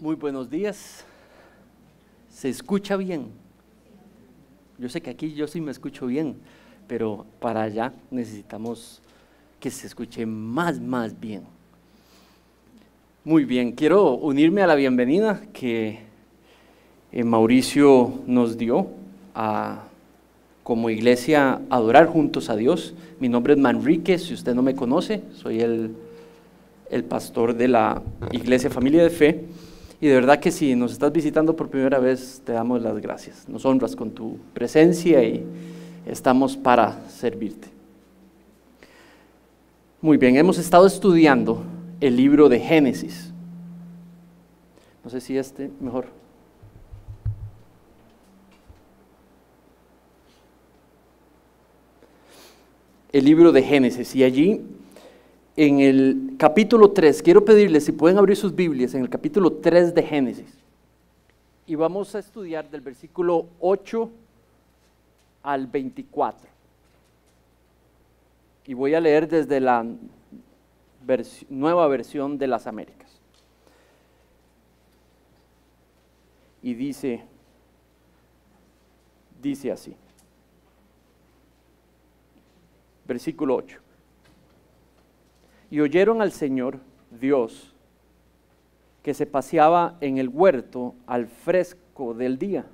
Muy buenos días. ¿Se escucha bien? Yo sé que aquí yo sí me escucho bien, pero para allá necesitamos que se escuche más bien. Muy bien, quiero unirme a la bienvenida que Mauricio nos dio como iglesia a adorar juntos a Dios. Mi nombre es Manrique, si usted no me conoce, soy el pastor de la Iglesia Familia de Fe. Y de verdad que si nos estás visitando por primera vez, te damos las gracias. Nos honras con tu presencia y estamos para servirte. Muy bien, hemos estado estudiando el libro de Génesis. No sé si mejor. El libro de Génesis, y allí en el capítulo 3, quiero pedirles si pueden abrir sus Biblias en el capítulo 3 de Génesis, y vamos a estudiar del versículo 8 al 24, y voy a leer desde la nueva versión de las Américas, y dice así, versículo 8. Y oyeron al Señor Dios que se paseaba en el huerto al fresco del día.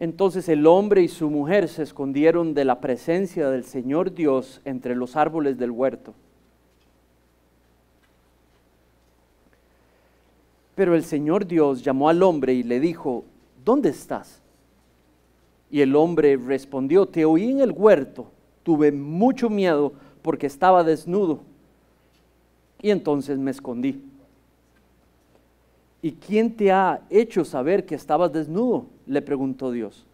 Entonces el hombre y su mujer se escondieron de la presencia del Señor Dios entre los árboles del huerto. Pero el Señor Dios llamó al hombre y le dijo: ¿dónde estás? Y el hombre respondió: te oí en el huerto, tuve mucho miedo porque estaba desnudo, y entonces me escondí. ¿Y quién te ha hecho saber que estabas desnudo?, le preguntó Dios.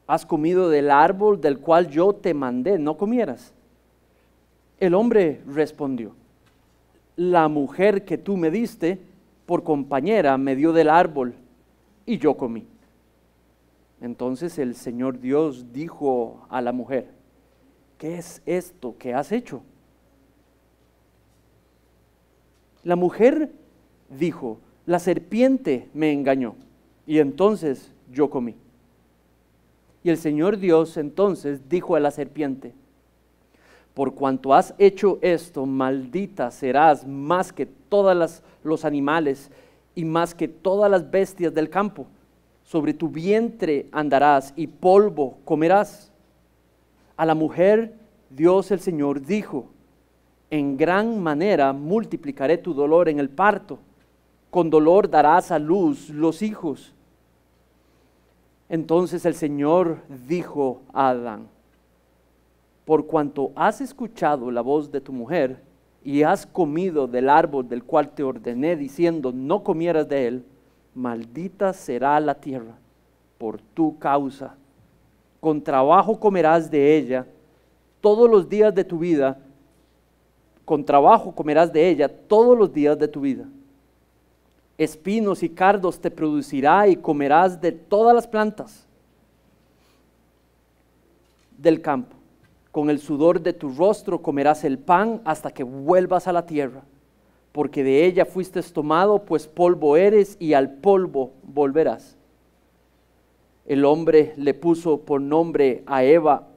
¿Has comido del árbol del cual yo te mandé no comieras? El hombre respondió: la mujer que tú me diste por compañera me dio del árbol, y yo comí. Entonces el Señor Dios dijo a la mujer: ¿qué es esto que has hecho? La mujer dijo: la serpiente me engañó, y entonces yo comí. Y el Señor Dios entonces dijo a la serpiente: por cuanto has hecho esto, maldita serás más que todos los animales y más que todas las bestias del campo. Sobre tu vientre andarás y polvo comerás. A la mujer Dios el Señor dijo: en gran manera multiplicaré tu dolor en el parto, con dolor darás a luz los hijos. Entonces el Señor dijo a Adán: por cuanto has escuchado la voz de tu mujer y has comido del árbol del cual te ordené diciendo no comieras de él, maldita será la tierra por tu causa. Con trabajo comerás de ella todos los días de tu vida, con trabajo comerás de ella todos los días de tu vida. Espinos y cardos te producirá y comerás de todas las plantas del campo. Con el sudor de tu rostro comerás el pan hasta que vuelvas a la tierra, porque de ella fuiste tomado, pues polvo eres y al polvo volverás. El hombre le puso por nombre a Eva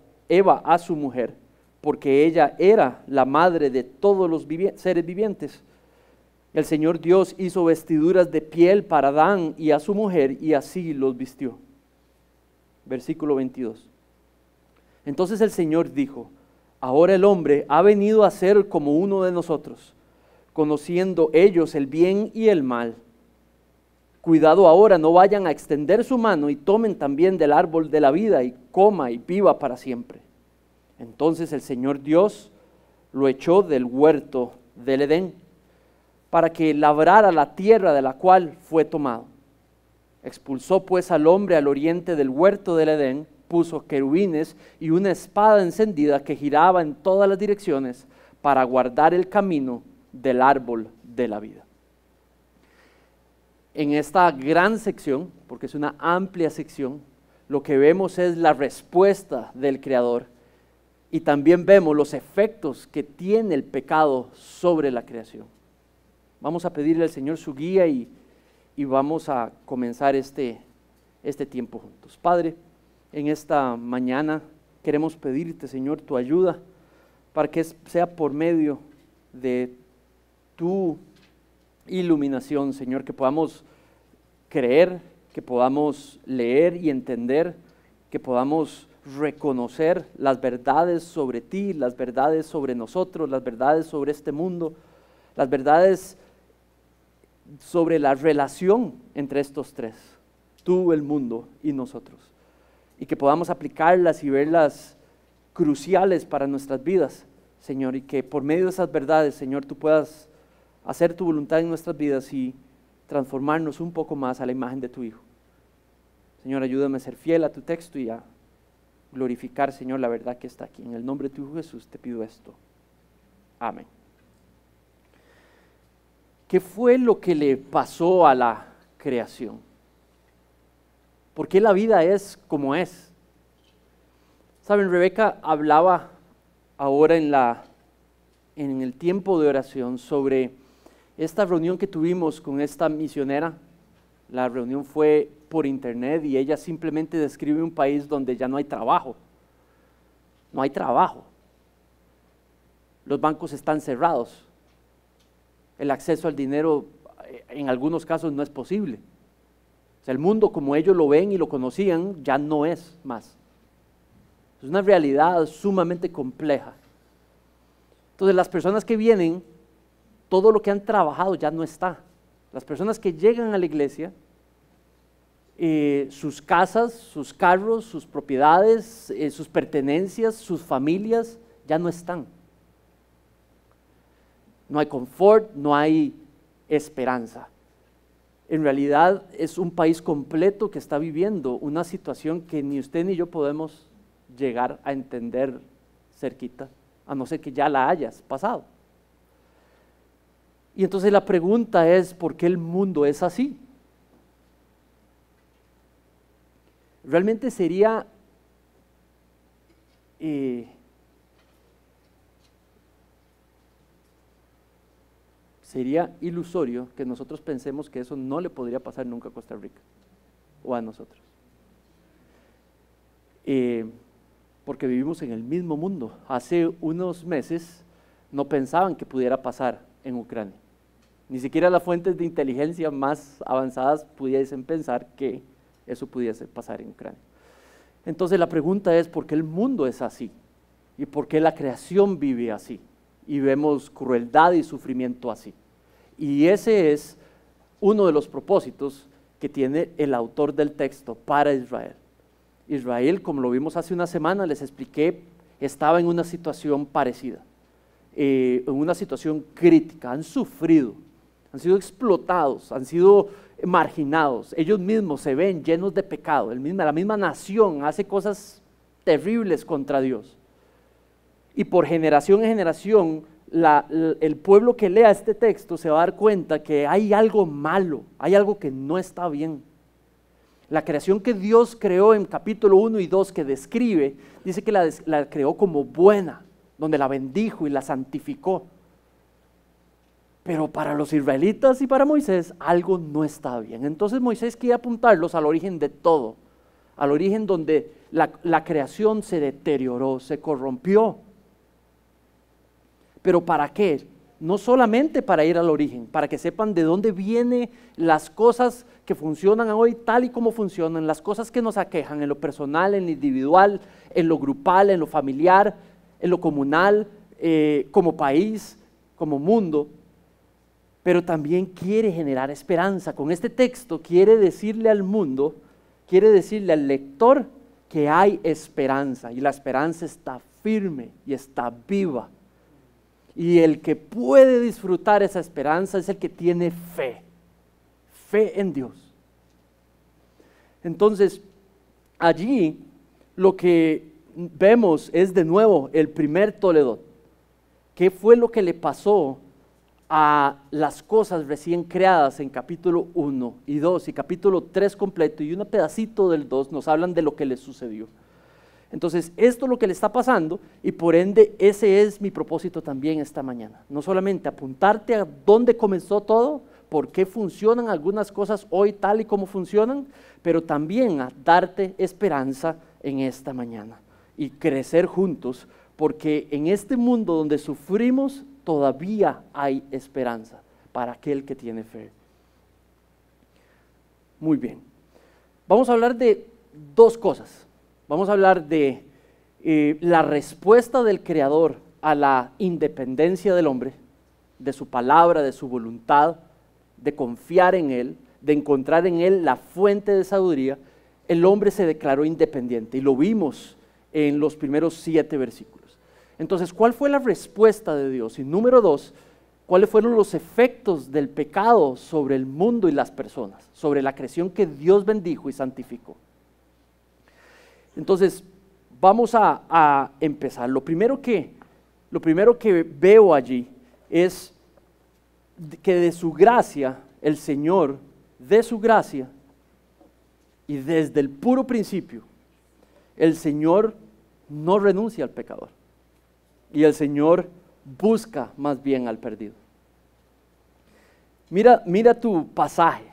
a su mujer, porque ella era la madre de todos los seres vivientes. El Señor Dios hizo vestiduras de piel para Adán y a su mujer, y así los vistió. Versículo 22. Entonces el Señor dijo: ahora el hombre ha venido a ser como uno de nosotros, conociendo ellos el bien y el mal. Cuidado ahora, no vayan a extender su mano y tomen también del árbol de la vida y coma y viva para siempre. Entonces el Señor Dios lo echó del huerto del Edén para que labrara la tierra de la cual fue tomado. Expulsó pues al hombre al oriente del huerto del Edén, puso querubines y una espada encendida que giraba en todas las direcciones para guardar el camino del árbol de la vida. En esta gran sección, porque es una amplia sección, lo que vemos es la respuesta del Creador y también vemos los efectos que tiene el pecado sobre la creación. Vamos a pedirle al Señor su guía y vamos a comenzar este tiempo juntos. Padre, en esta mañana queremos pedirte, Señor, tu ayuda para que sea por medio de tu iluminación, Señor, que podamos creer, que podamos leer y entender, que podamos reconocer las verdades sobre ti, las verdades sobre nosotros, las verdades sobre este mundo, las verdades sobre la relación entre estos tres, tú, el mundo y nosotros, y que podamos aplicarlas y verlas cruciales para nuestras vidas, Señor, y que por medio de esas verdades, Señor, tú puedas hacer tu voluntad en nuestras vidas y transformarnos un poco más a la imagen de tu Hijo. Señor, ayúdame a ser fiel a tu texto y a glorificar, Señor, la verdad que está aquí. En el nombre de tu Hijo Jesús te pido esto. Amén. ¿Qué fue lo que le pasó a la creación? ¿Por qué la vida es como es? Saben, Rebeca hablaba ahora en el tiempo de oración sobre esta reunión que tuvimos con esta misionera. La reunión fue por internet y ella simplemente describe un país donde ya no hay trabajo. No hay trabajo. Los bancos están cerrados. El acceso al dinero en algunos casos no es posible. O sea, el mundo como ellos lo ven y lo conocían ya no es más. Es una realidad sumamente compleja. Entonces las personas que vienen, todo lo que han trabajado ya no está. Las personas que llegan a la iglesia, sus casas, sus carros, sus propiedades, sus pertenencias, sus familias, ya no están. No hay confort, no hay esperanza. En realidad es un país completo que está viviendo una situación que ni usted ni yo podemos llegar a entender cerquita, a no ser que ya la hayas pasado. Y entonces la pregunta es, ¿por qué el mundo es así? Realmente sería ilusorio que nosotros pensemos que eso no le podría pasar nunca a Costa Rica o a nosotros. Porque vivimos en el mismo mundo. Hace unos meses no pensaban que pudiera pasar en Ucrania. Ni siquiera las fuentes de inteligencia más avanzadas pudiesen pensar que eso pudiese pasar en Ucrania. Entonces la pregunta es, ¿por qué el mundo es así? ¿Y por qué la creación vive así? Y vemos crueldad y sufrimiento así. Y ese es uno de los propósitos que tiene el autor del texto para Israel. Israel, como lo vimos hace una semana, les expliqué, estaba en una situación parecida, en una situación crítica, han sufrido, han sido explotados, han sido marginados, ellos mismos se ven llenos de pecado, la misma nación hace cosas terribles contra Dios. Y por generación en generación, el pueblo que lea este texto se va a dar cuenta que hay algo malo, hay algo que no está bien. La creación que Dios creó en capítulo 1 y 2 que describe, dice que la creó como buena, donde la bendijo y la santificó. Pero para los israelitas y para Moisés algo no está bien. Entonces Moisés quiere apuntarlos al origen de todo, al origen donde la creación se deterioró, se corrompió. ¿Pero para qué? No solamente para ir al origen, para que sepan de dónde vienen las cosas que funcionan hoy tal y como funcionan, las cosas que nos aquejan en lo personal, en lo individual, en lo grupal, en lo familiar, en lo comunal, como país, como mundo. Pero también quiere generar esperanza. Con este texto quiere decirle al mundo, quiere decirle al lector que hay esperanza, y la esperanza está firme y está viva. Y el que puede disfrutar esa esperanza es el que tiene fe en Dios. Entonces, allí lo que vemos es de nuevo el primer Toledot. ¿Qué fue lo que le pasó a las cosas recién creadas en capítulo 1 y 2 y capítulo 3 completo y un pedacito del 2 nos hablan de lo que le sucedió? Entonces, esto es lo que le está pasando y por ende ese es mi propósito también esta mañana. No solamente apuntarte a dónde comenzó todo, por qué funcionan algunas cosas hoy tal y como funcionan, pero también a darte esperanza en esta mañana y crecer juntos, porque en este mundo donde sufrimos todavía hay esperanza para aquel que tiene fe. Muy bien, vamos a hablar de dos cosas. Vamos a hablar de la respuesta del Creador a la independencia del hombre, de su palabra, de su voluntad, de confiar en Él, de encontrar en Él la fuente de sabiduría. El hombre se declaró independiente y lo vimos en los primeros 7 versículos. Entonces, ¿cuál fue la respuesta de Dios? Y número 2, ¿cuáles fueron los efectos del pecado sobre el mundo y las personas? Sobre la creación que Dios bendijo y santificó. Entonces, vamos a empezar. Lo primero que veo allí es que de su gracia, el Señor, de su gracia, y desde el puro principio, el Señor no renuncia al pecador. Y el Señor busca más bien al perdido. Mira tu pasaje.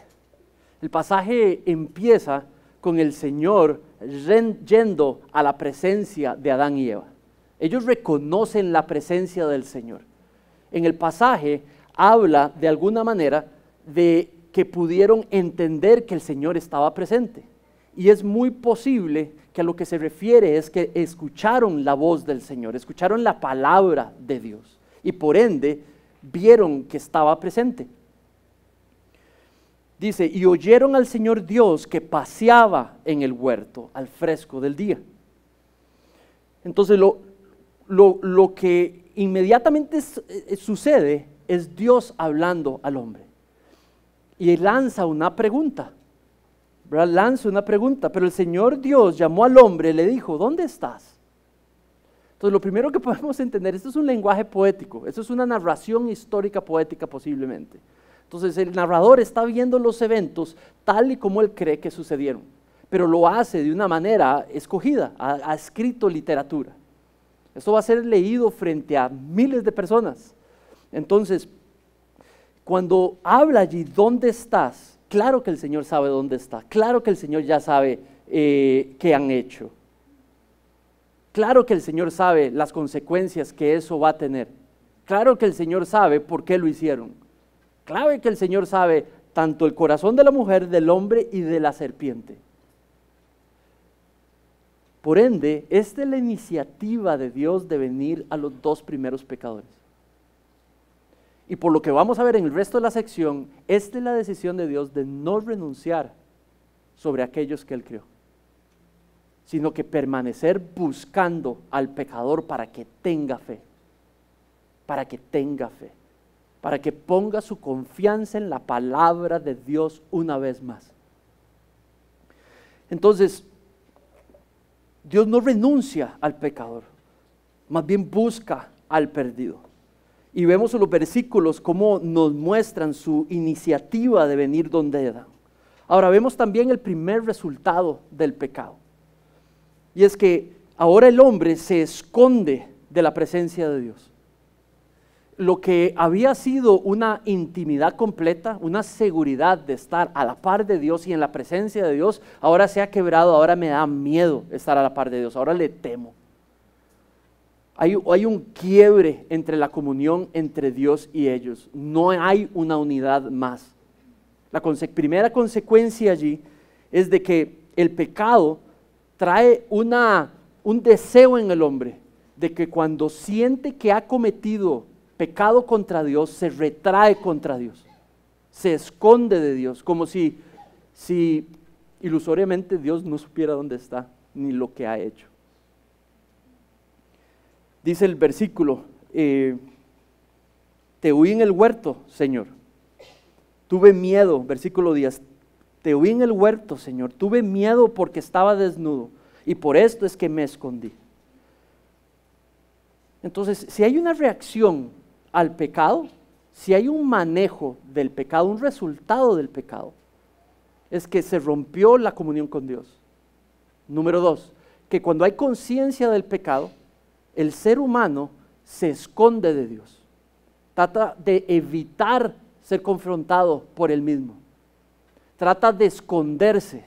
El pasaje empieza con el Señor yendo a la presencia de Adán y Eva. Ellos reconocen la presencia del Señor. En el pasaje habla de alguna manera de que pudieron entender que el Señor estaba presente. Y es muy posible que a lo que se refiere es que escucharon la voz del Señor, escucharon la palabra de Dios y por ende vieron que estaba presente. Dice, y oyeron al Señor Dios que paseaba en el huerto al fresco del día. Entonces lo que inmediatamente sucede es Dios hablando al hombre. Y él lanza una pregunta, ¿verdad? Lanza una pregunta, pero el Señor Dios llamó al hombre y le dijo, ¿dónde estás? Entonces lo primero que podemos entender, esto es un lenguaje poético, esto es una narración histórica poética posiblemente. Entonces el narrador está viendo los eventos tal y como él cree que sucedieron, pero lo hace de una manera escogida, ha escrito literatura. Esto va a ser leído frente a miles de personas. Entonces, cuando habla allí, ¿dónde estás? Claro que el Señor sabe dónde está, claro que el Señor ya sabe qué han hecho. Claro que el Señor sabe las consecuencias que eso va a tener. Claro que el Señor sabe por qué lo hicieron. Claro que el Señor sabe tanto el corazón de la mujer, del hombre y de la serpiente. Por ende, esta es la iniciativa de Dios de venir a los 2 primeros pecadores. Y por lo que vamos a ver en el resto de la sección, esta es la decisión de Dios de no renunciar sobre aquellos que Él creó, sino que permanecer buscando al pecador para que tenga fe, para que ponga su confianza en la palabra de Dios una vez más. Entonces, Dios no renuncia al pecador, más bien busca al perdido. Y vemos en los versículos cómo nos muestran su iniciativa de venir donde Adán. Ahora vemos también el primer resultado del pecado. Y es que ahora el hombre se esconde de la presencia de Dios. Lo que había sido una intimidad completa, una seguridad de estar a la par de Dios y en la presencia de Dios, ahora se ha quebrado, ahora me da miedo estar a la par de Dios, ahora le temo. Hay un quiebre entre la comunión entre Dios y ellos, no hay una unidad más. La primera consecuencia allí es de que el pecado trae un deseo en el hombre, de que cuando siente que ha cometido pecado contra Dios, se retrae contra Dios, se esconde de Dios, como si ilusoriamente Dios no supiera dónde está, ni lo que ha hecho. Dice el versículo, te oí en el huerto, Señor, tuve miedo, versículo 10, te oí en el huerto, Señor, tuve miedo porque estaba desnudo, y por esto es que me escondí. Entonces, si hay una reacción al pecado, si hay un manejo del pecado, un resultado del pecado, es que se rompió la comunión con Dios. Número 2, que cuando hay conciencia del pecado, el ser humano se esconde de Dios. Trata de evitar ser confrontado por él mismo. Trata de esconderse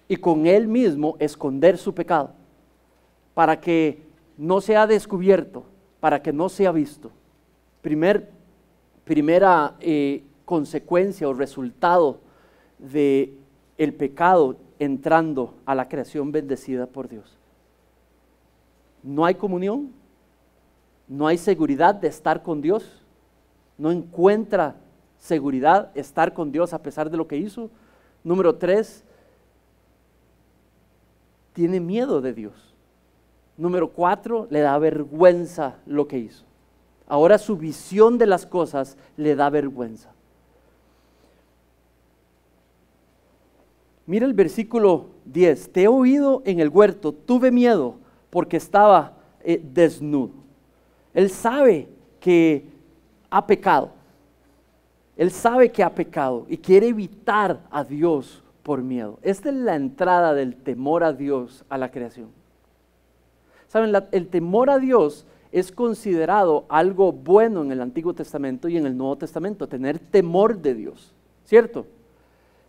y con él mismo esconder su pecado para que no sea descubierto, para que no sea visto. Primera consecuencia o resultado de el pecado entrando a la creación bendecida por Dios. No hay comunión, no hay seguridad de estar con Dios, no encuentra seguridad estar con Dios a pesar de lo que hizo. Número 3, tiene miedo de Dios. Número 4, le da vergüenza lo que hizo. Ahora su visión de las cosas le da vergüenza. Mira el versículo 10. Te he oído en el huerto, tuve miedo porque estaba desnudo. Él sabe que ha pecado. Él sabe que ha pecado y quiere evitar a Dios por miedo. Esta es la entrada del temor a Dios a la creación. Saben, el temor a Dios es considerado algo bueno en el Antiguo Testamento y en el Nuevo Testamento, tener temor de Dios, ¿cierto?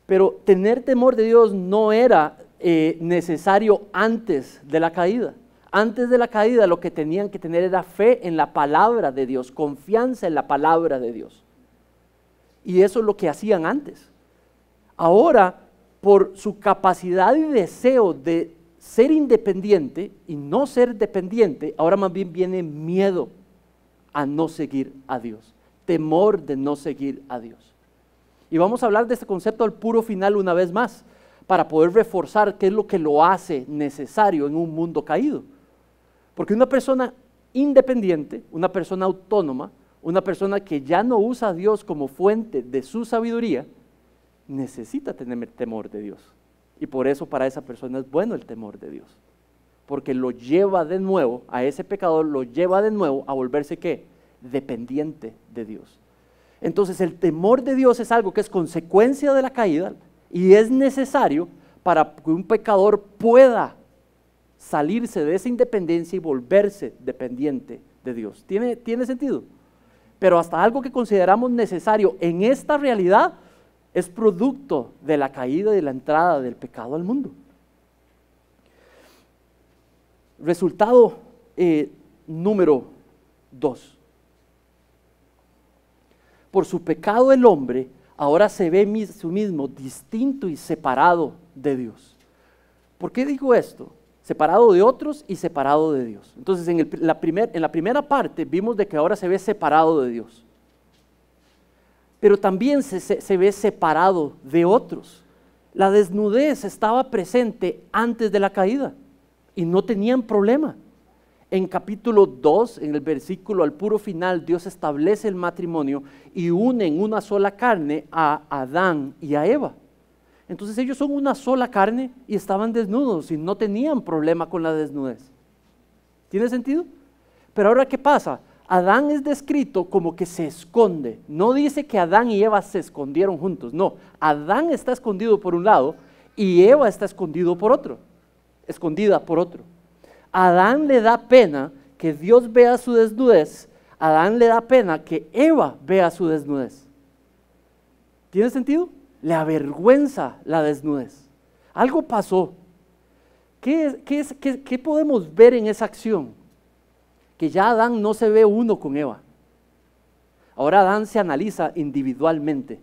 Pero tener temor de Dios no era necesario antes de la caída. Antes de la caída lo que tenían que tener era fe en la palabra de Dios, confianza en la palabra de Dios. Y eso es lo que hacían antes. Ahora, por su capacidad y deseo de ser independiente y no ser dependiente, ahora más bien viene miedo a no seguir a Dios, temor de no seguir a Dios. Y vamos a hablar de este concepto al puro final una vez más, para poder reforzar qué es lo que lo hace necesario en un mundo caído. Porque una persona independiente, una persona autónoma, una persona que ya no usa a Dios como fuente de su sabiduría, necesita tener temor de Dios. Y por eso para esa persona es bueno el temor de Dios. Porque lo lleva de nuevo, a ese pecador lo lleva de nuevo a volverse ¿qué? Dependiente de Dios. Entonces el temor de Dios es algo que es consecuencia de la caída y es necesario para que un pecador pueda salirse de esa independencia y volverse dependiente de Dios. ¿Tiene sentido? Pero hasta algo que consideramos necesario en esta realidad es producto de la caída y de la entrada del pecado al mundo. Resultado número 2. Por su pecado el hombre ahora se ve a sí mismo distinto y separado de Dios. ¿Por qué digo esto? Separado de otros y separado de Dios. Entonces en la primera parte vimos de que ahora se ve separado de Dios. Pero también se ve separado de otros. La desnudez estaba presente antes de la caída y no tenían problema. En capítulo 2, en el versículo al puro final, Dios establece el matrimonio y une en una sola carne a Adán y a Eva. Entonces ellos son una sola carne y estaban desnudos y no tenían problema con la desnudez. ¿Tiene sentido? Pero ahora ¿qué pasa? Adán es descrito como que se esconde. No dice que Adán y Eva se escondieron juntos. No, Adán está escondido por un lado y Eva está escondida por otro. A Adán le da pena que Dios vea su desnudez. A Adán le da pena que Eva vea su desnudez. ¿Tiene sentido? Le avergüenza la desnudez. Algo pasó. ¿Qué podemos ver en esa acción? Que ya Adán no se ve uno con Eva. Ahora Adán se analiza individualmente.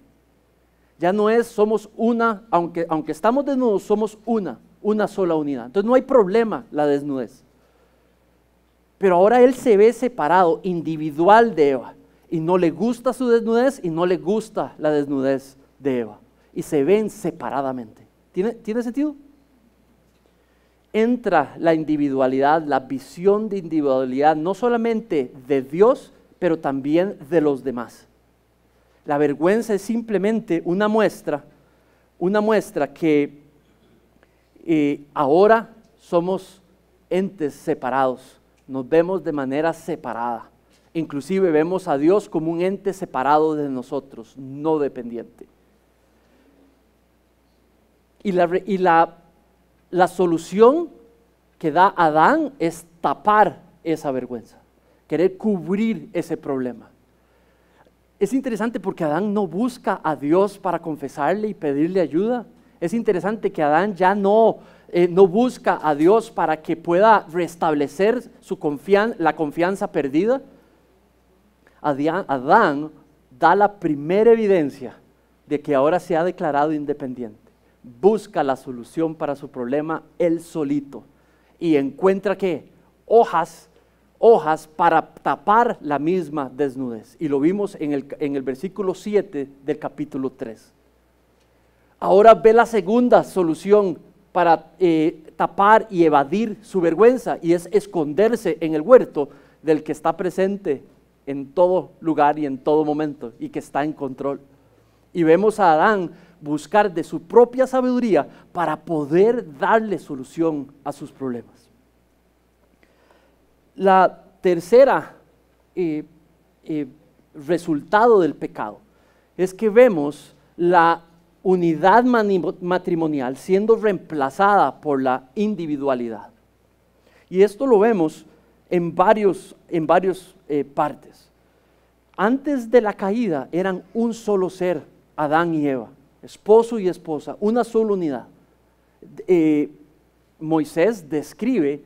Ya no es somos una, aunque estamos desnudos, somos una sola unidad. Entonces no hay problema la desnudez. Pero ahora él se ve separado, individual de Eva. Y no le gusta su desnudez y no le gusta la desnudez de Eva. Y se ven separadamente. ¿Tiene sentido? Entra la individualidad, la visión de individualidad, no solamente de Dios, pero también de los demás. La vergüenza es simplemente una muestra que ahora somos entes separados, nos vemos de manera separada. Inclusive vemos a Dios como un ente separado de nosotros, no dependiente. Y la solución que da Adán es tapar esa vergüenza, querer cubrir ese problema. Es interesante porque Adán no busca a Dios para confesarle y pedirle ayuda. Es interesante que Adán ya no busca a Dios para que pueda restablecer la confianza perdida. Adán da la primera evidencia de que ahora se ha declarado independiente. Busca la solución para su problema él solito y encuentra ¿qué? Hojas para tapar la misma desnudez. Y lo vimos en el versículo 7 del capítulo 3. Ahora ve la segunda solución para tapar y evadir su vergüenza, y es esconderse en el huerto del que está presente en todo lugar y en todo momento y que está en control. Y vemos a Adán buscar de su propia sabiduría para poder darle solución a sus problemas. La tercera resultado del pecado es que vemos la unidad matrimonial siendo reemplazada por la individualidad. Y esto lo vemos en varios partes. Antes de la caída eran un solo ser, Adán y Eva, esposo y esposa, una sola unidad. Moisés describe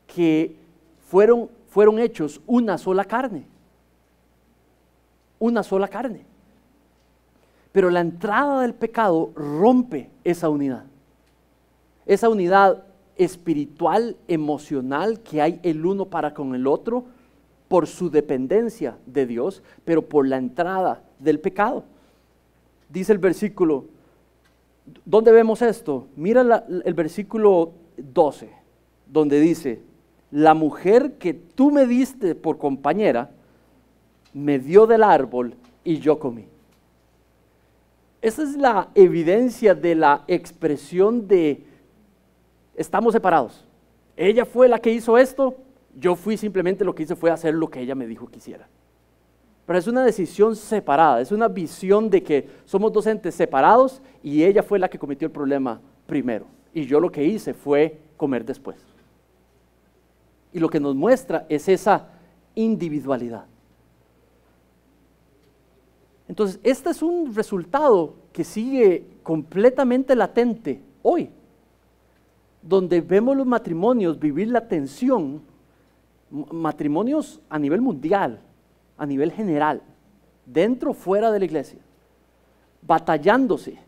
que fueron hechos una sola carne. Una sola carne. Pero la entrada del pecado rompe esa unidad. Esa unidad espiritual, emocional que hay el uno para con el otro por su dependencia de Dios, pero por la entrada del pecado. Dice el versículo, ¿dónde vemos esto? Mira el versículo 12, donde dice, la mujer que tú me diste por compañera, me dio del árbol y yo comí. Esa es la evidencia de la expresión de estamos separados. Ella fue la que hizo esto, yo fui simplemente lo que hice fue hacer lo que ella me dijo que hiciera. Pero es una decisión separada, es una visión de que somos dos entes separados y ella fue la que cometió el problema primero. Y yo lo que hice fue comer después. Y lo que nos muestra es esa individualidad. Entonces, este es un resultado que sigue completamente latente hoy, donde vemos los matrimonios vivir la tensión, matrimonios a nivel mundial, a nivel general, dentro o fuera de la iglesia, batallándose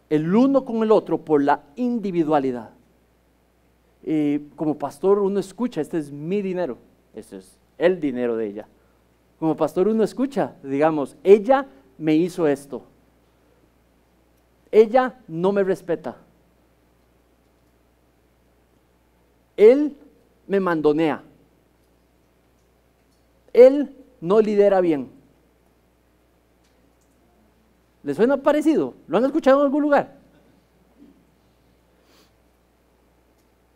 el uno con el otro por la individualidad. Como pastor uno escucha, este es mi dinero, este es el dinero de ella. Como pastor uno escucha, digamos, ella me hizo esto, ella no me respeta, él me mandonea, él no lidera bien. ¿Les suena parecido? ¿Lo han escuchado en algún lugar?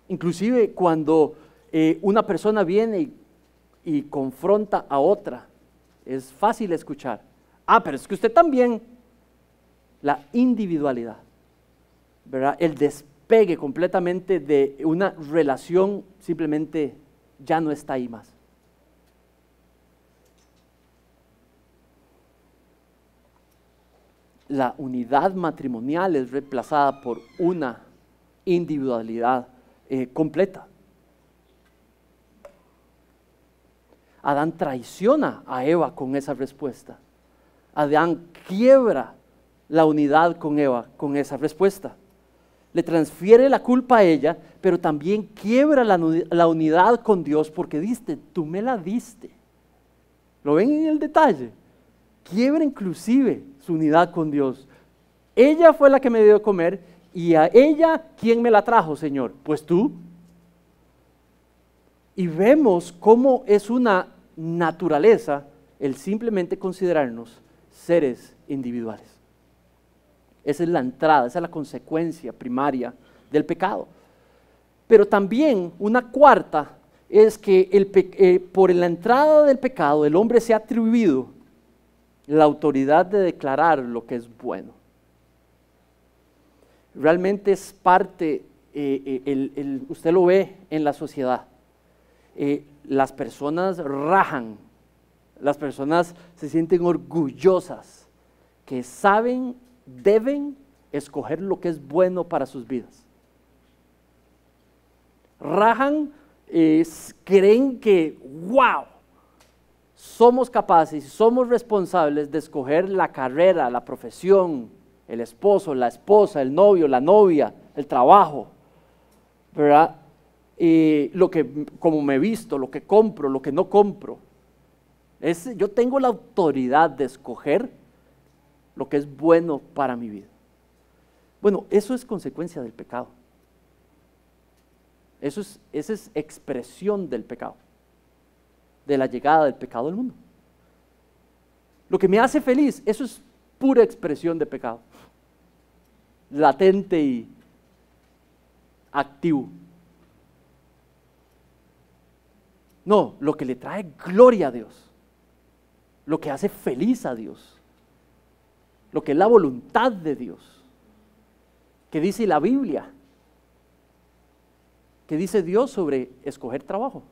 Inclusive cuando una persona viene y confronta a otra, es fácil escuchar. Ah, pero es que usted también, la individualidad, ¿verdad? El despegue completamente de una relación simplemente ya no está ahí más. La unidad matrimonial es reemplazada por una individualidad completa. Adán traiciona a Eva con esa respuesta. Adán quiebra la unidad con Eva con esa respuesta. Le transfiere la culpa a ella, pero también quiebra la unidad con Dios porque dice, tú me la diste. ¿Lo ven en el detalle? Quiebra inclusive su unidad con Dios. Ella fue la que me dio de comer y a ella, ¿quién me la trajo, Señor? Pues tú. Y vemos cómo es una naturaleza el simplemente considerarnos seres individuales. Esa es la entrada, esa es la consecuencia primaria del pecado. Pero también una cuarta es que por la entrada del pecado el hombre se ha atribuido la autoridad de declarar lo que es bueno. Realmente es parte usted lo ve en la sociedad. Las personas rajan, las personas se sienten orgullosas, que saben, deben escoger lo que es bueno para sus vidas. Rajan, creen que, wow, somos capaces, somos responsables de escoger la carrera, la profesión, el esposo, la esposa, el novio, la novia, el trabajo, ¿verdad? Como me visto, lo que compro, lo que no compro. Yo tengo la autoridad de escoger lo que es bueno para mi vida. Bueno, eso es consecuencia del pecado. Esa es expresión del pecado, de la llegada del pecado al mundo. Lo que me hace feliz, eso es pura expresión de pecado, latente y activo. No, lo que le trae gloria a Dios, lo que hace feliz a Dios, lo que es la voluntad de Dios, que dice la Biblia, que dice Dios sobre escoger trabajo,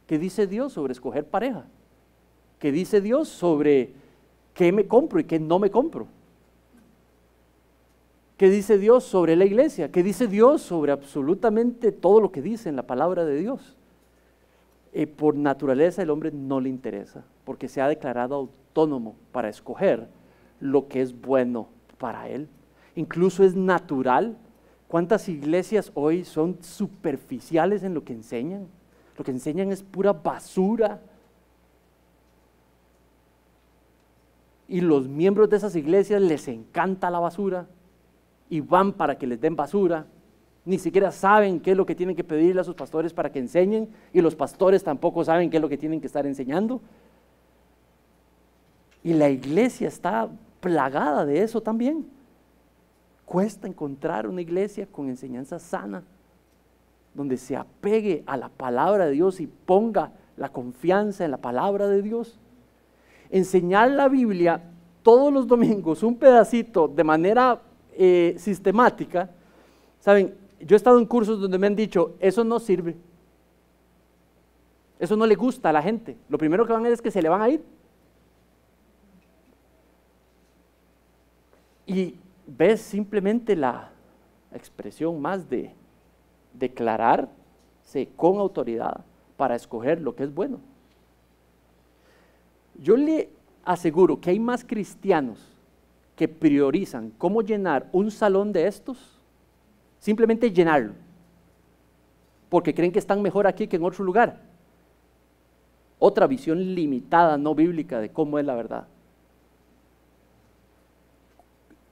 que dice Dios sobre escoger pareja, que dice Dios sobre qué me compro y qué no me compro, que dice Dios sobre la iglesia, que dice Dios sobre absolutamente todo lo que dice en la palabra de Dios. Por naturaleza el hombre no le interesa, porque se ha declarado autónomo para escoger lo que es bueno para él. Incluso es natural. ¿Cuántas iglesias hoy son superficiales en lo que enseñan? Lo que enseñan es pura basura. Y los miembros de esas iglesias les encanta la basura y van para que les den basura. Ni siquiera saben qué es lo que tienen que pedirle a sus pastores para que enseñen, y los pastores tampoco saben qué es lo que tienen que estar enseñando. Y la iglesia está plagada de eso también. Cuesta encontrar una iglesia con enseñanza sana, donde se apegue a la palabra de Dios y ponga la confianza en la palabra de Dios. Enseñar la Biblia todos los domingos, un pedacito, de manera sistemática. Saben, yo he estado en cursos donde me han dicho, eso no sirve, eso no le gusta a la gente, lo primero que van a ver es que se le van a ir. Y ves simplemente la expresión más de declararse con autoridad para escoger lo que es bueno. Yo le aseguro que hay más cristianos que priorizan cómo llenar un salón de estos, simplemente llenarlo, porque creen que están mejor aquí que en otro lugar. Otra visión limitada, no bíblica, de cómo es la verdad.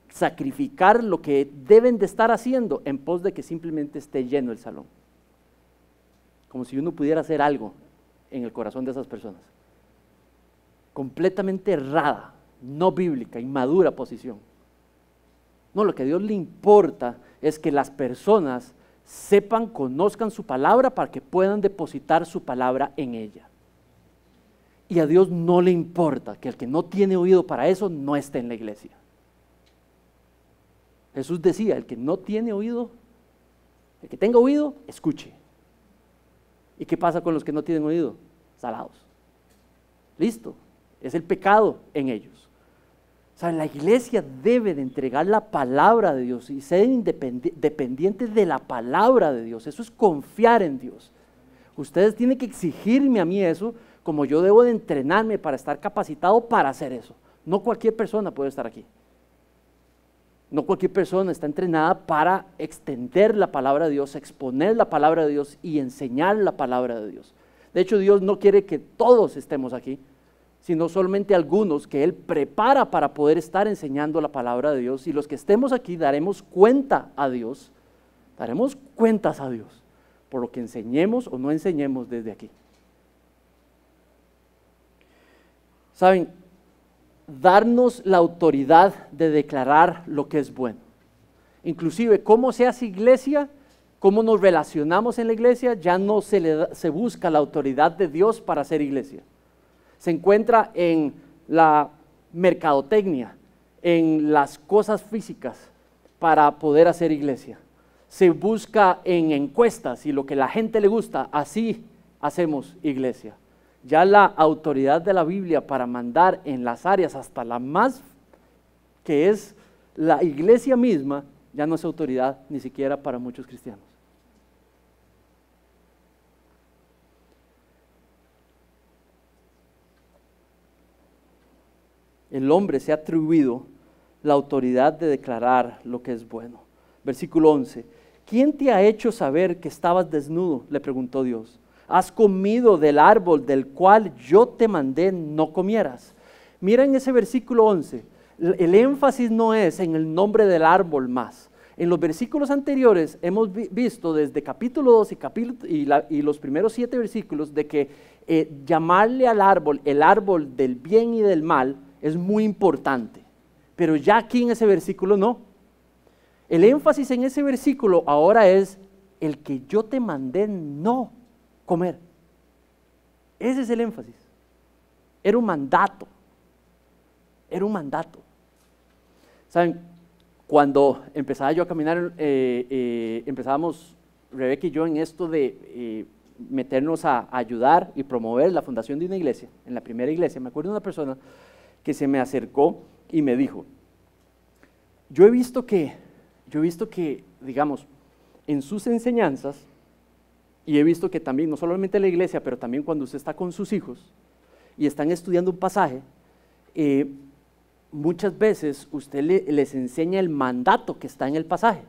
Sacrificar lo que deben de estar haciendo en pos de que simplemente esté lleno el salón, como si uno pudiera hacer algo en el corazón de esas personas. Completamente errada, no bíblica, inmadura posición. No, lo que a Dios le importa es que las personas sepan, conozcan su palabra para que puedan depositar su palabra en ella. Y a Dios no le importa que el que no tiene oído para eso no esté en la iglesia. Jesús decía, el que no tiene oído, el que tenga oído, escuche. ¿Y qué pasa con los que no tienen oído? Salados. Listo, es el pecado en ellos. O sea, la iglesia debe de entregar la palabra de Dios y ser dependiente de la palabra de Dios. Eso es confiar en Dios. Ustedes tienen que exigirme a mí eso, como yo debo de entrenarme para estar capacitado para hacer eso. No cualquier persona puede estar aquí. No cualquier persona está entrenada para extender la palabra de Dios, exponer la palabra de Dios y enseñar la palabra de Dios. De hecho, Dios no quiere que todos estemos aquí, sino solamente algunos que Él prepara para poder estar enseñando la palabra de Dios. Y los que estemos aquí daremos cuenta a Dios, daremos cuentas a Dios por lo que enseñemos o no enseñemos desde aquí. ¿Saben? Darnos la autoridad de declarar lo que es bueno. Inclusive cómo se hace iglesia, cómo nos relacionamos en la iglesia, ya no se busca la autoridad de Dios para hacer iglesia. Se encuentra en la mercadotecnia, en las cosas físicas para poder hacer iglesia. se busca en encuestas y lo que la gente le gusta, así hacemos iglesia. Ya la autoridad de la Biblia para mandar en las áreas, hasta la más que es la iglesia misma, ya no es autoridad ni siquiera para muchos cristianos. El hombre se ha atribuido la autoridad de declarar lo que es bueno. Versículo 11. ¿Quién te ha hecho saber que estabas desnudo?, le preguntó Dios. ¿Has comido del árbol del cual yo te mandé no comieras? Mira en ese versículo 11, el énfasis no es en el nombre del árbol más. En los versículos anteriores hemos visto desde capítulo 2 y los primeros 7 versículos de que llamarle al árbol el árbol del bien y del mal es muy importante, pero ya aquí en ese versículo no. El énfasis en ese versículo ahora es el que yo te mandé no comer. Ese es el énfasis. Era un mandato. Era un mandato. ¿Saben? Cuando empezaba yo a caminar, empezábamos Rebeca y yo en esto de meternos a ayudar y promover la fundación de una iglesia. En la primera iglesia, me acuerdo de una persona que se me acercó y me dijo, yo he visto que, digamos, en sus enseñanzas, y he visto que también, no solamente en la iglesia, pero también cuando usted está con sus hijos y están estudiando un pasaje, muchas veces usted les enseña el mandato que está en el pasaje.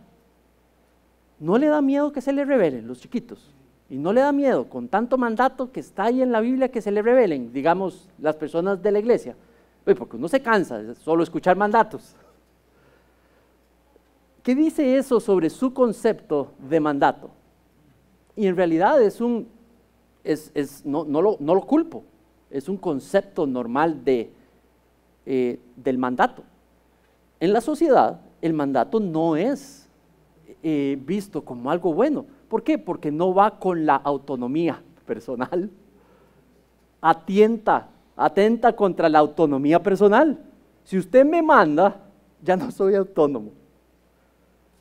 ¿No le da miedo que se le revelen los chiquitos? Y no le da miedo con tanto mandato que está ahí en la Biblia que se le revelen, digamos, las personas de la iglesia. Porque uno se cansa de solo escuchar mandatos. ¿Qué dice eso sobre su concepto de mandato? Y en realidad no lo culpo, es un concepto normal del mandato. En la sociedad, el mandato no es visto como algo bueno. ¿Por qué? Porque no va con la autonomía personal. Atenta contra la autonomía personal. Si usted me manda, ya no soy autónomo,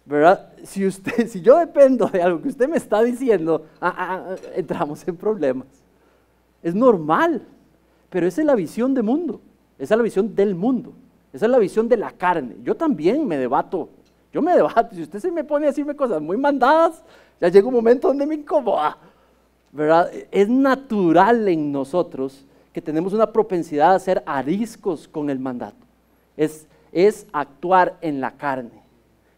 ¿verdad? Si yo dependo de algo que usted me está diciendo, entramos en problemas. Es normal, pero esa es la visión del mundo, esa es la visión del mundo, esa es la visión de la carne. Yo también me debato, si usted se me pone a decirme cosas muy mandadas, ya llega un momento donde me incomoda, ¿verdad? Es natural en nosotros que tenemos una propensidad a ser ariscos con el mandato. Es actuar en la carne,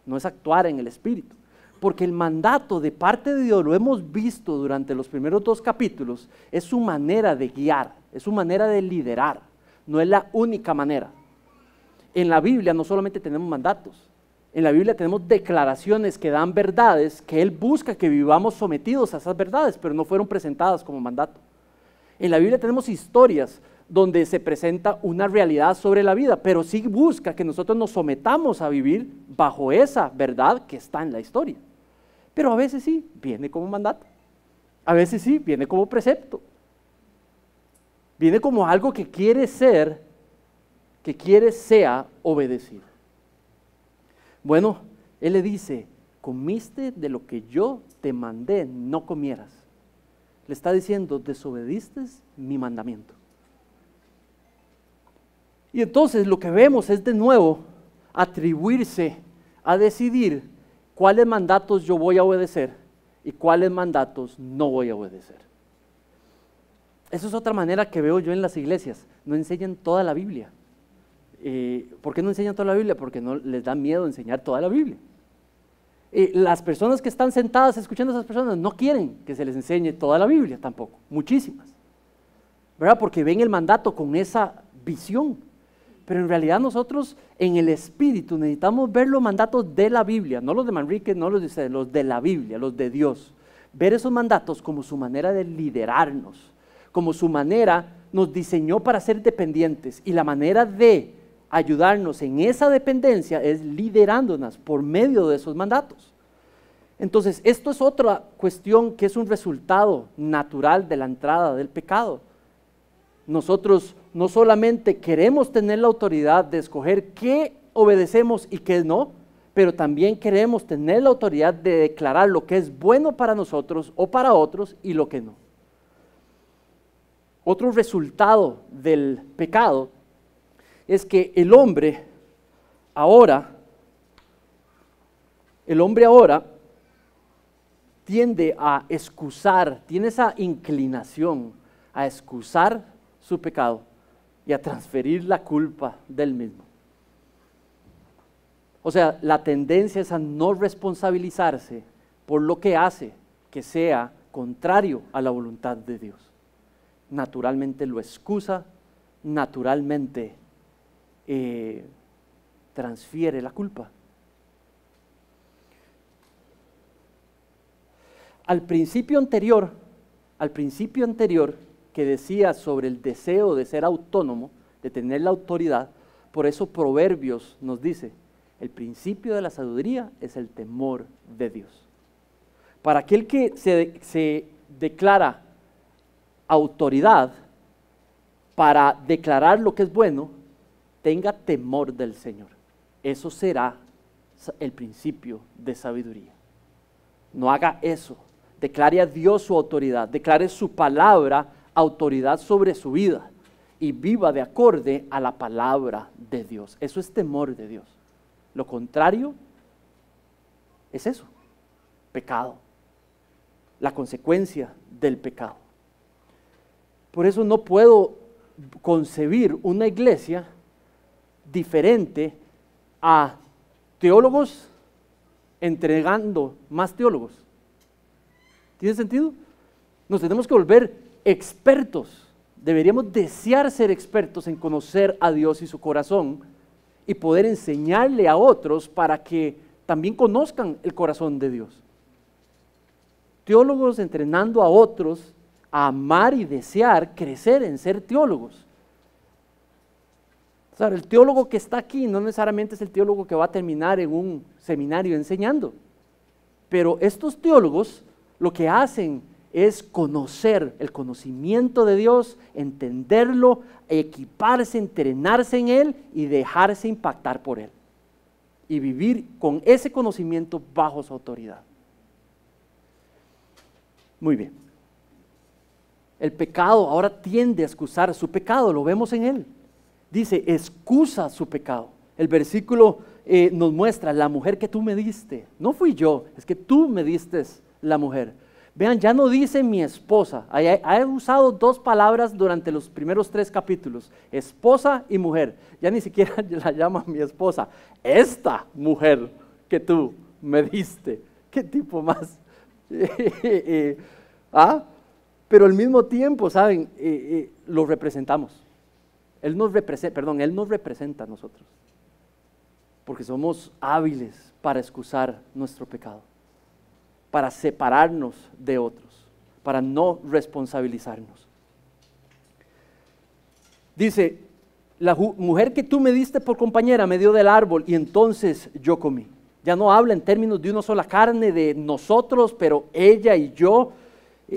no es actuar en el espíritu. Porque el mandato de parte de Dios, lo hemos visto durante los primeros 2 capítulos, es su manera de guiar, es su manera de liderar, no es la única manera. En la Biblia no solamente tenemos mandatos, en la Biblia tenemos declaraciones que dan verdades que Él busca que vivamos sometidos a esas verdades, pero no fueron presentadas como mandato. En la Biblia tenemos historias donde se presenta una realidad sobre la vida, pero sí busca que nosotros nos sometamos a vivir bajo esa verdad que está en la historia. Pero a veces sí, viene como mandato, a veces sí, viene como precepto, viene como algo que quiere sea obedecido. Bueno, Él le dice, comiste de lo que yo te mandé, no comieras. Le está diciendo, desobediste mi mandamiento. Y entonces lo que vemos es de nuevo atribuirse a decidir cuáles mandatos yo voy a obedecer y cuáles mandatos no voy a obedecer. Eso es otra manera que veo yo en las iglesias. No enseñan toda la Biblia. ¿Por qué no enseñan toda la Biblia? Porque no les da miedo enseñar toda la Biblia. Las personas que están sentadas escuchando a esas personas no quieren que se les enseñe toda la Biblia tampoco, muchísimas, ¿verdad? Porque ven el mandato con esa visión. Pero en realidad nosotros en el Espíritu necesitamos ver los mandatos de la Biblia, no los de Manrique, no los de ustedes, los de la Biblia, los de Dios. Ver esos mandatos como su manera de liderarnos, como su manera nos diseñó para ser dependientes, y la manera de ayudarnos en esa dependencia es liderándonos por medio de esos mandatos. Entonces, esto es otra cuestión que es un resultado natural de la entrada del pecado. Nosotros no solamente queremos tener la autoridad de escoger qué obedecemos y qué no, pero también queremos tener la autoridad de declarar lo que es bueno para nosotros o para otros y lo que no. Otro resultado del pecado es que el hombre ahora tiende a excusar, tiene esa inclinación a excusar su pecado y a transferir la culpa del mismo. O sea, la tendencia es a no responsabilizarse por lo que hace que sea contrario a la voluntad de Dios. Naturalmente lo excusa, naturalmente transfiere la culpa. Al principio anterior que decía sobre el deseo de ser autónomo, de tener la autoridad, por eso Proverbios nos dice, el principio de la sabiduría es el temor de Dios. Para aquel que se declara autoridad para declarar lo que es bueno, tenga temor del Señor. Eso será el principio de sabiduría. No haga eso. Declare a Dios su autoridad, declare su palabra autoridad sobre su vida y viva de acorde a la palabra de Dios. Eso es temor de Dios. Lo contrario es eso, pecado, la consecuencia del pecado. Por eso no puedo concebir una iglesia diferente a teólogos entregando más teólogos. ¿Tiene sentido? Nos tenemos que volver expertos. Deberíamos desear ser expertos en conocer a Dios y su corazón y poder enseñarle a otros para que también conozcan el corazón de Dios. Teólogos entrenando a otros a amar y desear crecer en ser teólogos. O sea, el teólogo que está aquí no necesariamente es el teólogo que va a terminar en un seminario enseñando, pero estos teólogos lo que hacen es conocer el conocimiento de Dios, entenderlo, equiparse, entrenarse en Él y dejarse impactar por Él. Y vivir con ese conocimiento bajo su autoridad. Muy bien. El pecado ahora tiende a excusar su pecado, lo vemos en Él. Dice, excusa su pecado. El versículo nos muestra, la mujer que tú me diste, no fui yo, es que tú me diste la mujer. Vean, ya no dice mi esposa, ha usado dos palabras durante los primeros 3 capítulos, esposa y mujer, ya ni siquiera la llama mi esposa, esta mujer que tú me diste, qué tipo más, pero al mismo tiempo, ¿saben? Lo representamos, Él nos representa a nosotros, porque somos hábiles para excusar nuestro pecado, para separarnos de otros, para no responsabilizarnos. Dice, la mujer que tú me diste por compañera me dio del árbol y entonces yo comí. Ya no habla en términos de una sola carne, de nosotros, pero ella y yo,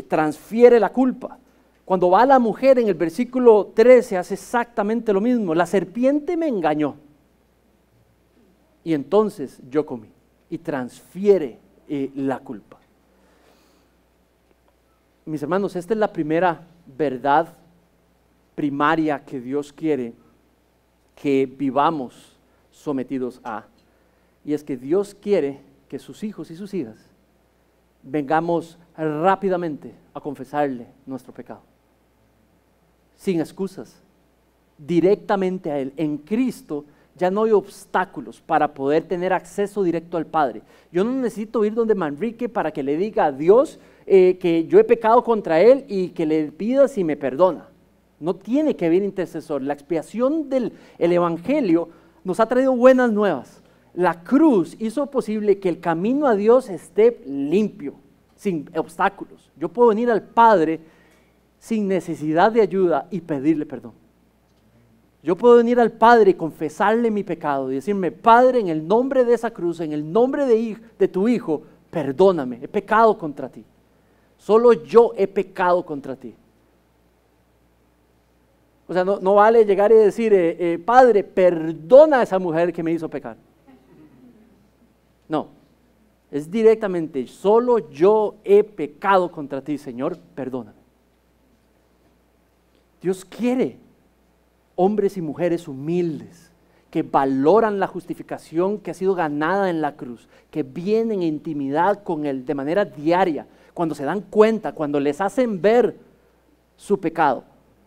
transfiere la culpa. Cuando va la mujer en el versículo 13 hace exactamente lo mismo. La serpiente me engañó y entonces yo comí, y transfiere la culpa. Mis hermanos, esta es la primera verdad primaria que Dios quiere que vivamos sometidos a, y es que Dios quiere que sus hijos y sus hijas vengamos rápidamente a confesarle nuestro pecado, sin excusas, directamente a Él. En Cristo ya no hay obstáculos para poder tener acceso directo al Padre. Yo no necesito ir donde Manrique para que le diga a Dios que yo he pecado contra Él y que le pida si me perdona. No tiene que haber intercesor. La expiación del Evangelio nos ha traído buenas nuevas. La cruz hizo posible que el camino a Dios esté limpio, sin obstáculos. Yo puedo venir al Padre sin necesidad de ayuda y pedirle perdón. Yo puedo venir al Padre y confesarle mi pecado y decirme, Padre, en el nombre de esa cruz, en el nombre de tu Hijo, perdóname, he pecado contra ti. Solo yo he pecado contra ti. O sea, no vale llegar y decir, Padre, perdona a esa mujer que me hizo pecar. No, es directamente, solo yo he pecado contra ti, Señor, perdóname. Dios quiere hombres y mujeres humildes, que valoran la justificación que ha sido ganada en la cruz, que vienen en intimidad con Él de manera diaria, cuando se dan cuenta, cuando les hacen ver su pecado.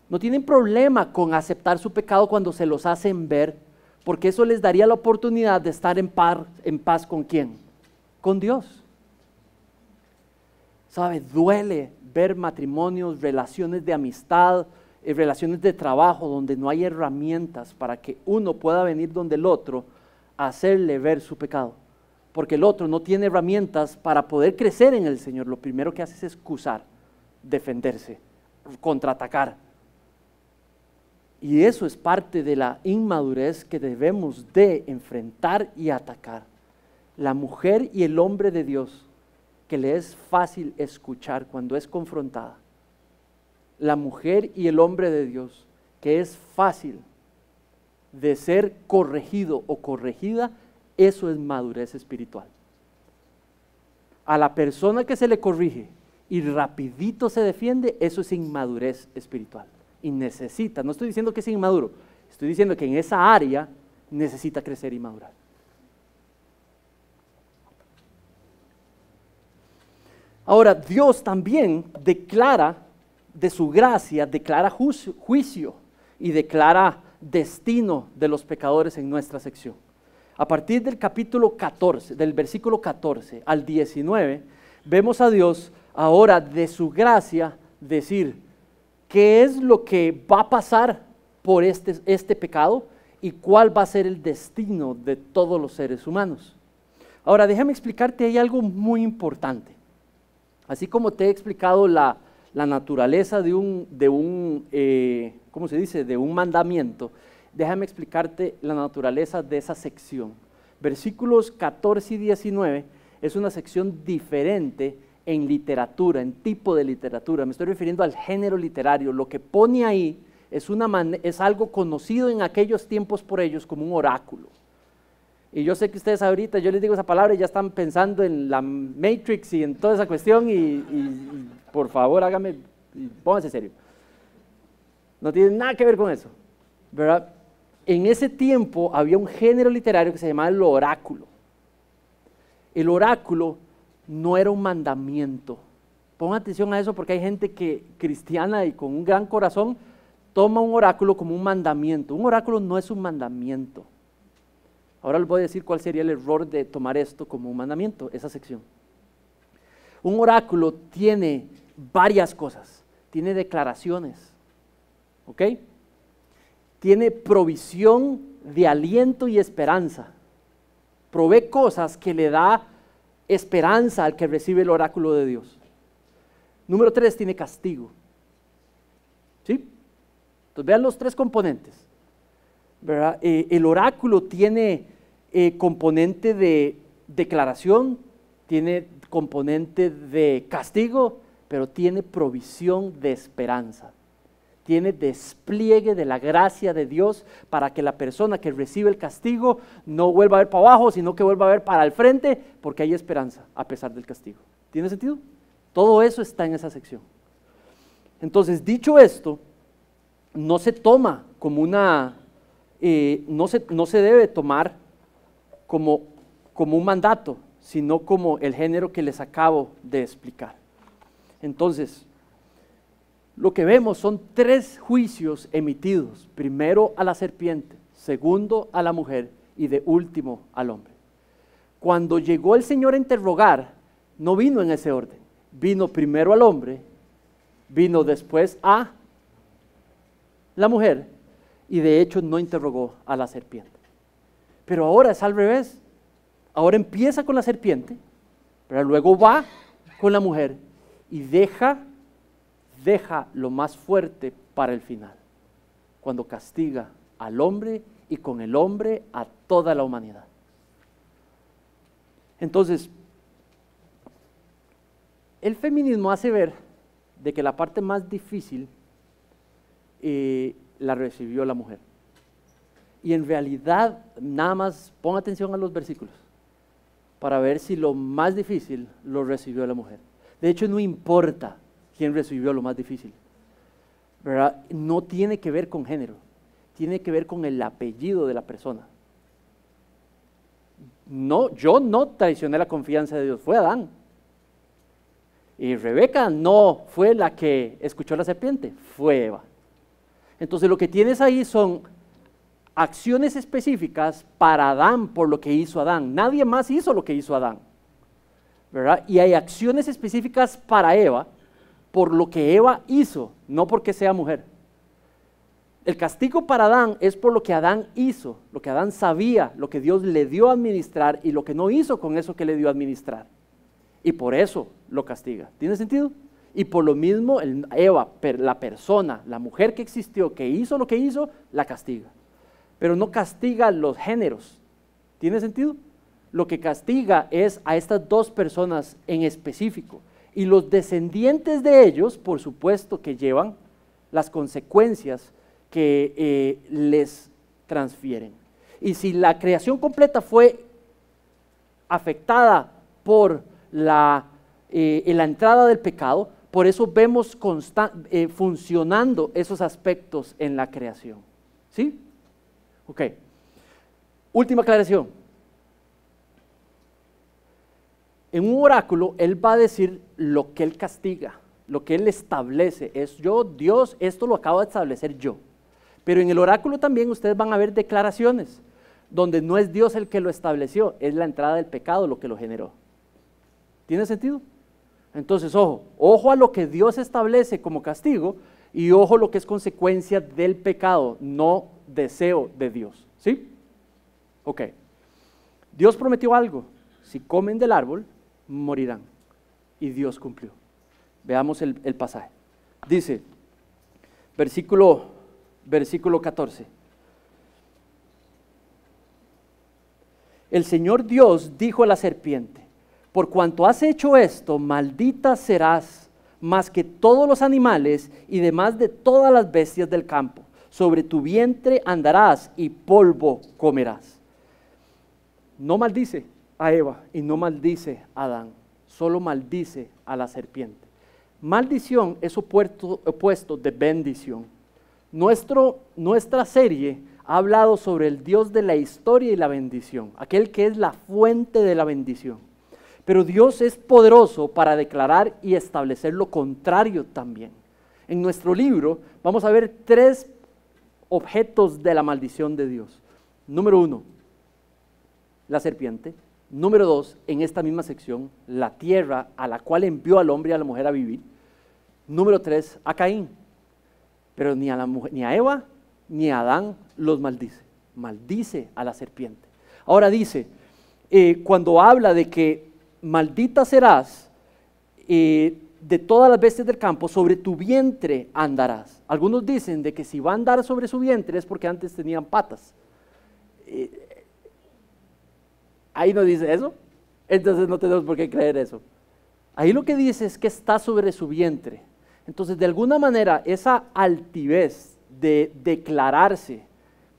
No tienen problema con aceptar su pecado cuando se los hacen ver, porque eso les daría la oportunidad de estar en paz ¿con quién? Con Dios. ¿Sabe? Duele ver matrimonios, relaciones de amistad, relaciones de trabajo donde no hay herramientas para que uno pueda venir donde el otro a hacerle ver su pecado, porque el otro no tiene herramientas para poder crecer en el Señor. Lo primero que hace es excusar, defenderse, contraatacar, y eso es parte de la inmadurez que debemos de enfrentar y atacar. La mujer y el hombre de Dios que le es fácil escuchar cuando es confrontada, la mujer y el hombre de Dios que es fácil de ser corregido o corregida, eso es madurez espiritual. A la persona que se le corrige y rapidito se defiende, eso es inmadurez espiritual. Y necesita, no estoy diciendo que es inmaduro, estoy diciendo que en esa área necesita crecer y madurar. Ahora, Dios también declara de su gracia, declara juicio y declara destino de los pecadores en nuestra sección. A partir del capítulo 14, del versículo 14 al 19, vemos a Dios ahora de su gracia decir qué es lo que va a pasar por este pecado y cuál va a ser el destino de todos los seres humanos. Ahora, déjame explicarte, hay algo muy importante. Así como te he explicado la naturaleza de ¿cómo se dice? De un mandamiento, déjame explicarte la naturaleza de esa sección. Versículos 14 y 19 es una sección diferente en literatura, en tipo de literatura. Me estoy refiriendo al género literario. Lo que pone ahí es algo conocido en aquellos tiempos por ellos como un oráculo. Y yo sé que ustedes ahorita, yo les digo esa palabra y ya están pensando en la Matrix y en toda esa cuestión y por favor pónganse serio. No tiene nada que ver con eso, ¿verdad? En ese tiempo había un género literario que se llamaba el oráculo. El oráculo no era un mandamiento. Pongan atención a eso porque hay gente cristiana y con un gran corazón toma un oráculo como un mandamiento. Un oráculo no es un mandamiento. Ahora les voy a decir cuál sería el error de tomar esto como un mandamiento, esa sección. Un oráculo tiene varias cosas, tiene declaraciones, ¿ok? Tiene provisión de aliento y esperanza, provee cosas que le da esperanza al que recibe el oráculo de Dios. Número 3, tiene castigo, ¿sí? Entonces vean los 3 componentes, ¿verdad? El oráculo tiene componente de declaración, tiene componente de castigo, pero tiene provisión de esperanza. Tiene despliegue de la gracia de Dios para que la persona que recibe el castigo no vuelva a ver para abajo, sino que vuelva a ver para el frente, porque hay esperanza a pesar del castigo. ¿Tiene sentido? Todo eso está en esa sección. Entonces, dicho esto, no se toma como no se debe tomar como un mandato, sino como el género que les acabo de explicar. Entonces, lo que vemos son 3 juicios emitidos, primero a la serpiente, segundo a la mujer y de último al hombre. Cuando llegó el Señor a interrogar, no vino en ese orden, vino primero al hombre, vino después a la mujer y de hecho no interrogó a la serpiente. Pero ahora es al revés, ahora empieza con la serpiente, pero luego va con la mujer y deja lo más fuerte para el final, cuando castiga al hombre y con el hombre a toda la humanidad. Entonces, el feminismo hace ver de que la parte más difícil la recibió la mujer. Y en realidad, nada más, pon atención a los versículos. para ver si lo más difícil lo recibió la mujer. De hecho, no importa quién recibió lo más difícil, ¿verdad? No tiene que ver con género, tiene que ver con el apellido de la persona. No, yo no traicioné la confianza de Dios, fue Adán. Y Rebeca no fue la que escuchó a la serpiente, fue Eva. Entonces lo que tienes ahí son acciones específicas para Adán por lo que hizo Adán. Nadie más hizo lo que hizo Adán, ¿verdad? Y hay acciones específicas para Eva por lo que Eva hizo, no porque sea mujer. El castigo para Adán es por lo que Adán hizo, lo que Adán sabía, lo que Dios le dio a administrar y lo que no hizo con eso que le dio a administrar. Y por eso lo castiga. ¿Tiene sentido? Y por lo mismo Eva, la persona, la mujer que existió, que hizo lo que hizo, la castiga. Pero no castiga los géneros. ¿Tiene sentido? Lo que castiga es a estas dos personas en específico. Y los descendientes de ellos, por supuesto, que llevan las consecuencias que les transfieren. Y si la creación completa fue afectada por la entrada del pecado, por eso vemos funcionando esos aspectos en la creación. ¿Sí? Ok. Última aclaración. En un oráculo, él va a decir lo que él castiga, lo que él establece. Es yo, Dios, esto lo acabo de establecer yo. Pero en el oráculo también ustedes van a ver declaraciones, donde no es Dios el que lo estableció, es la entrada del pecado lo que lo generó. ¿Tiene sentido? Entonces, ojo a lo que Dios establece como castigo y ojo a lo que es consecuencia del pecado, no deseo de Dios. ¿Sí? Ok. Dios prometió algo. Si comen del árbol, morirán. Y Dios cumplió. Veamos el pasaje. Dice, versículo 14. El Señor Dios dijo a la serpiente: por cuanto has hecho esto, maldita serás más que todos los animales y demás de todas las bestias del campo. Sobre tu vientre andarás y polvo comerás. No maldice a Eva y no maldice a Adán, solo maldice a la serpiente. Maldición es opuesto de bendición. Nuestra serie ha hablado sobre el Dios de la historia y la bendición, aquel que es la fuente de la bendición. Pero Dios es poderoso para declarar y establecer lo contrario también. En nuestro libro vamos a ver 3 objetos de la maldición de Dios. Número 1, la serpiente. Número 2, en esta misma sección, la tierra a la cual envió al hombre y a la mujer a vivir. Número 3, a Caín. Pero ni a Eva ni a Adán los maldice. Maldice a la serpiente. Ahora dice, cuando habla de que maldita serás de todas las bestias del campo, sobre tu vientre andarás. Algunos dicen de que si va a andar sobre su vientre es porque antes tenían patas. Ahí no dice eso, entonces no tenemos por qué creer eso. Ahí lo que dice es que está sobre su vientre. Entonces, de alguna manera, esa altivez de declararse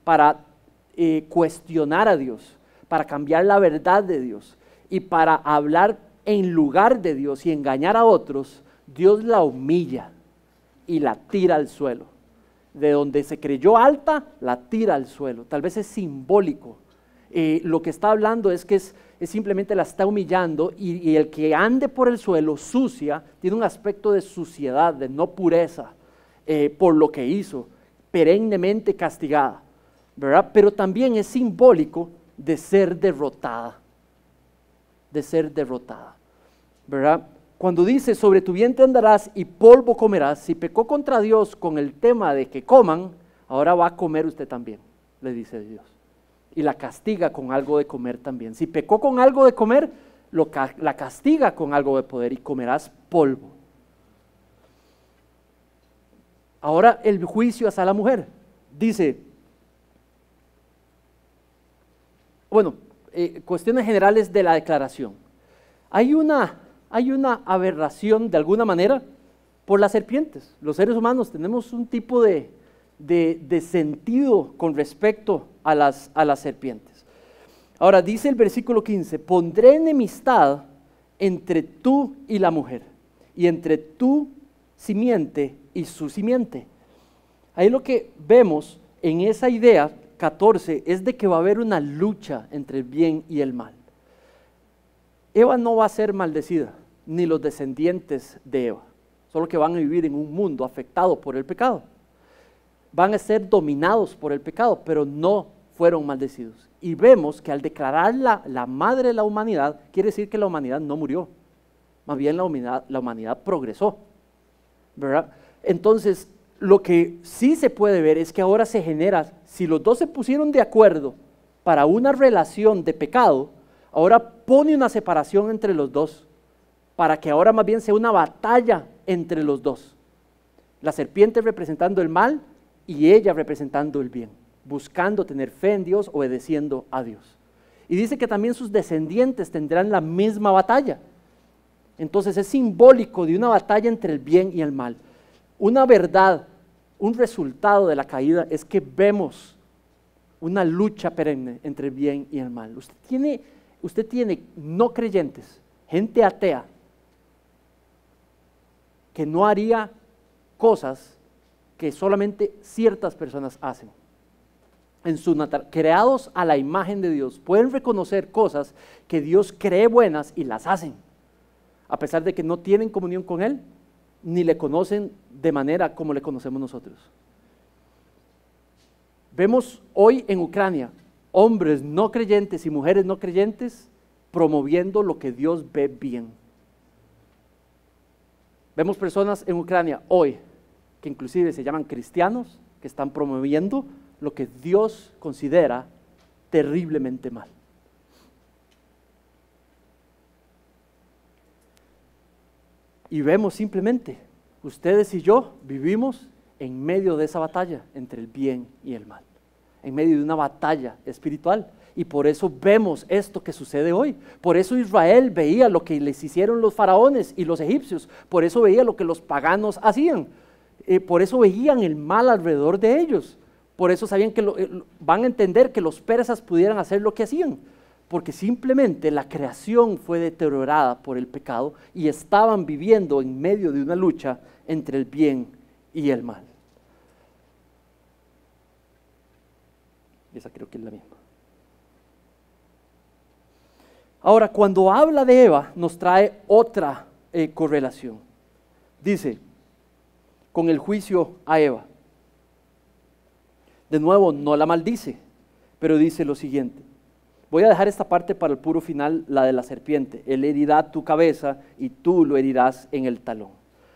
para cuestionar a Dios, para cambiar la verdad de Dios y para hablar en lugar de Dios y engañar a otros, Dios la humilla y la tira al suelo. De donde se creyó alta, la tira al suelo. Tal vez es simbólico. Lo que está hablando es que es simplemente la está humillando y el que ande por el suelo sucia, tiene un aspecto de suciedad, de no pureza, por lo que hizo, perennemente castigada, ¿verdad? Pero también es simbólico de ser derrotada, ¿verdad? Cuando dice sobre tu vientre andarás y polvo comerás, si pecó contra Dios con el tema de que coman, ahora va a comer usted también, le dice Dios. Y la castiga con algo de comer también. Si pecó con algo de comer, la castiga con algo de poder y comerás polvo. Ahora el juicio hacia la mujer. Dice, bueno, cuestiones generales de la declaración. Hay una aberración de alguna manera por las serpientes. Los seres humanos tenemos un tipo de sentido con respecto a las serpientes. Ahora dice el versículo 15, pondré enemistad entre tú y la mujer, y entre tu simiente y su simiente. Ahí lo que vemos en esa idea 14 es de que va a haber una lucha entre el bien y el mal. Eva no va a ser maldecida, ni los descendientes de Eva, solo que van a vivir en un mundo afectado por el pecado. Van a ser dominados por el pecado, pero no fueron maldecidos. Y vemos que al declararla la madre de la humanidad, quiere decir que la humanidad no murió, más bien la humanidad progresó, ¿verdad? Entonces, lo que sí se puede ver es que ahora se genera, si los dos se pusieron de acuerdo para una relación de pecado, ahora pone una separación entre los dos, para que ahora más bien sea una batalla entre los dos. La serpiente representando el mal y ella representando el bien, buscando tener fe en Dios, obedeciendo a Dios. Y dice que también sus descendientes tendrán la misma batalla. Entonces es simbólico de una batalla entre el bien y el mal. Una verdad, un resultado de la caída es que vemos una lucha perenne entre el bien y el mal. Usted tiene no creyentes, gente atea, que no haría cosas que solamente ciertas personas hacen. Creados a la imagen de Dios, pueden reconocer cosas que Dios cree buenas y las hacen, a pesar de que no tienen comunión con Él, ni le conocen de manera como le conocemos nosotros. Vemos hoy en Ucrania hombres no creyentes y mujeres no creyentes promoviendo lo que Dios ve bien. Vemos personas en Ucrania hoy que inclusive se llaman cristianos, que están promoviendo lo que Dios considera terriblemente mal. Y vemos simplemente, ustedes y yo vivimos en medio de esa batalla entre el bien y el mal, en medio de una batalla espiritual. Y por eso vemos esto que sucede hoy. Por eso Israel veía lo que les hicieron los faraones y los egipcios. Por eso veía lo que los paganos hacían. Por eso veían el mal alrededor de ellos. Por eso sabían que van a entender que los persas pudieran hacer lo que hacían. Porque simplemente la creación fue deteriorada por el pecado y estaban viviendo en medio de una lucha entre el bien y el mal. Esa creo que es la misma. Ahora, cuando habla de Eva, nos trae otra correlación. Dice, con el juicio a Eva. De nuevo, no la maldice, pero dice lo siguiente. Voy a dejar esta parte para el puro final, la de la serpiente. Él herirá tu cabeza y tú lo herirás en el talón.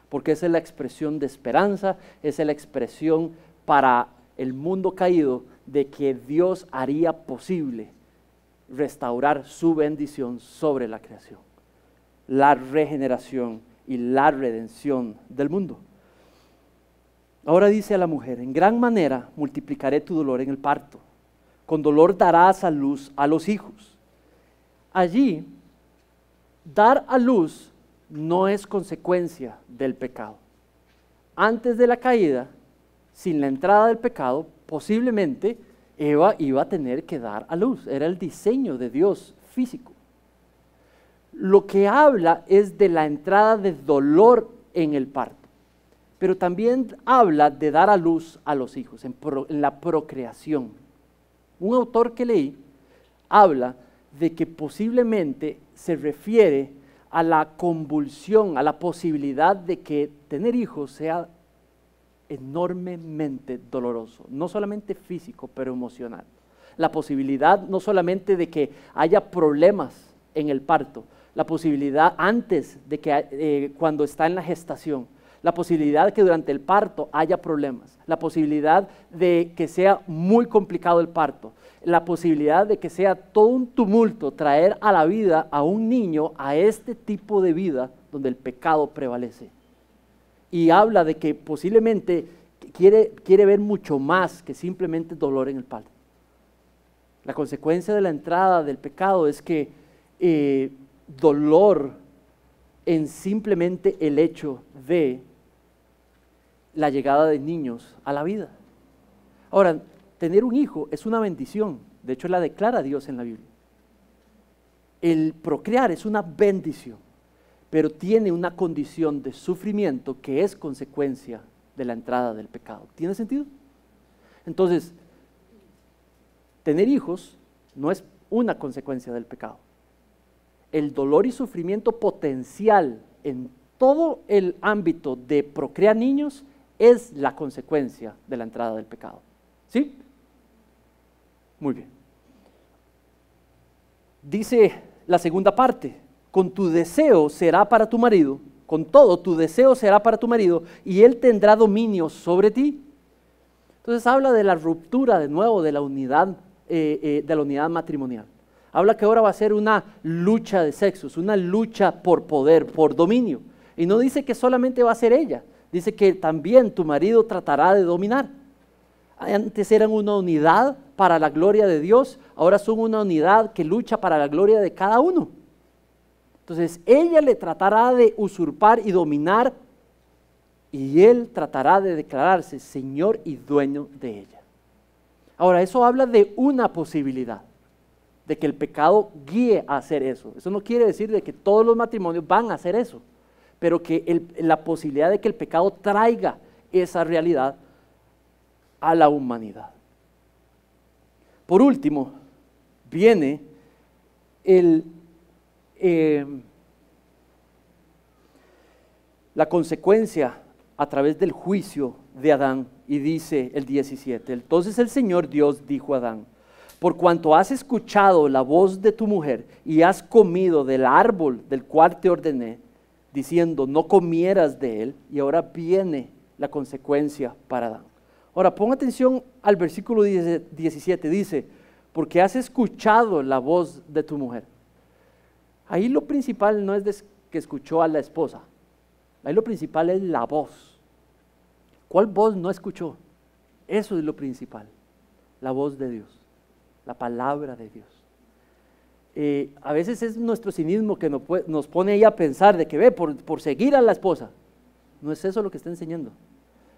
Porque esa es la expresión de esperanza, esa es la expresión para el mundo caído de que Dios haría posible restaurar su bendición sobre la creación, la regeneración y la redención del mundo. Ahora dice a la mujer, en gran manera multiplicaré tu dolor en el parto, con dolor darás a luz a los hijos. Allí, dar a luz no es consecuencia del pecado. Antes de la caída, sin la entrada del pecado, posiblemente Eva iba a tener que dar a luz, era el diseño de Dios físico. Lo que habla es de la entrada de dolor en el parto, pero también habla de dar a luz a los hijos, en la procreación. Un autor que leí habla de que posiblemente se refiere a la convulsión, a la posibilidad de que tener hijos sea enormemente doloroso, no solamente físico, pero emocional. La posibilidad no solamente de que haya problemas en el parto, la posibilidad antes de que cuando está en la gestación, la posibilidad de que durante el parto haya problemas, la posibilidad de que sea muy complicado el parto, la posibilidad de que sea todo un tumulto traer a la vida a un niño, a este tipo de vida donde el pecado prevalece. Y habla de que posiblemente quiere ver mucho más que simplemente dolor en el parto. La consecuencia de la entrada del pecado es que dolor en simplemente el hecho de la llegada de niños a la vida. Ahora, tener un hijo es una bendición, de hecho la declara Dios en la Biblia. El procrear es una bendición, pero tiene una condición de sufrimiento que es consecuencia de la entrada del pecado. ¿Tiene sentido? Entonces, tener hijos no es una consecuencia del pecado. El dolor y sufrimiento potencial en todo el ámbito de procrear niños es la consecuencia de la entrada del pecado. ¿Sí? Muy bien. Dice la segunda parte, con tu deseo será para tu marido, con todo tu deseo será para tu marido, y él tendrá dominio sobre ti. Entonces habla de la ruptura de nuevo de la unidad matrimonial. Habla que ahora va a ser una lucha de sexos, una lucha por poder, por dominio. Y no dice que solamente va a ser ella, dice que también tu marido tratará de dominar. Antes eran una unidad para la gloria de Dios, ahora son una unidad que lucha para la gloria de cada uno. Entonces ella le tratará de usurpar y dominar, y él tratará de declararse Señor y dueño de ella. Ahora, eso habla de una posibilidad, de que el pecado guíe a hacer eso. Eso no quiere decir de que todos los matrimonios van a hacer eso, pero que la posibilidad de que el pecado traiga esa realidad a la humanidad. Por último, viene la consecuencia a través del juicio de Adán, y dice el 17, entonces el Señor Dios dijo a Adán, por cuanto has escuchado la voz de tu mujer y has comido del árbol del cual te ordené, diciendo no comieras de él, y ahora viene la consecuencia para Adán. Ahora ponga atención al versículo 17, dice, porque has escuchado la voz de tu mujer. Ahí lo principal no es que escuchó a la esposa, ahí lo principal es la voz. ¿Cuál voz no escuchó? Eso es lo principal, la voz de Dios, la palabra de Dios. A veces es nuestro cinismo que nos pone ahí a pensar de que por seguir a la esposa. No es eso lo que está enseñando.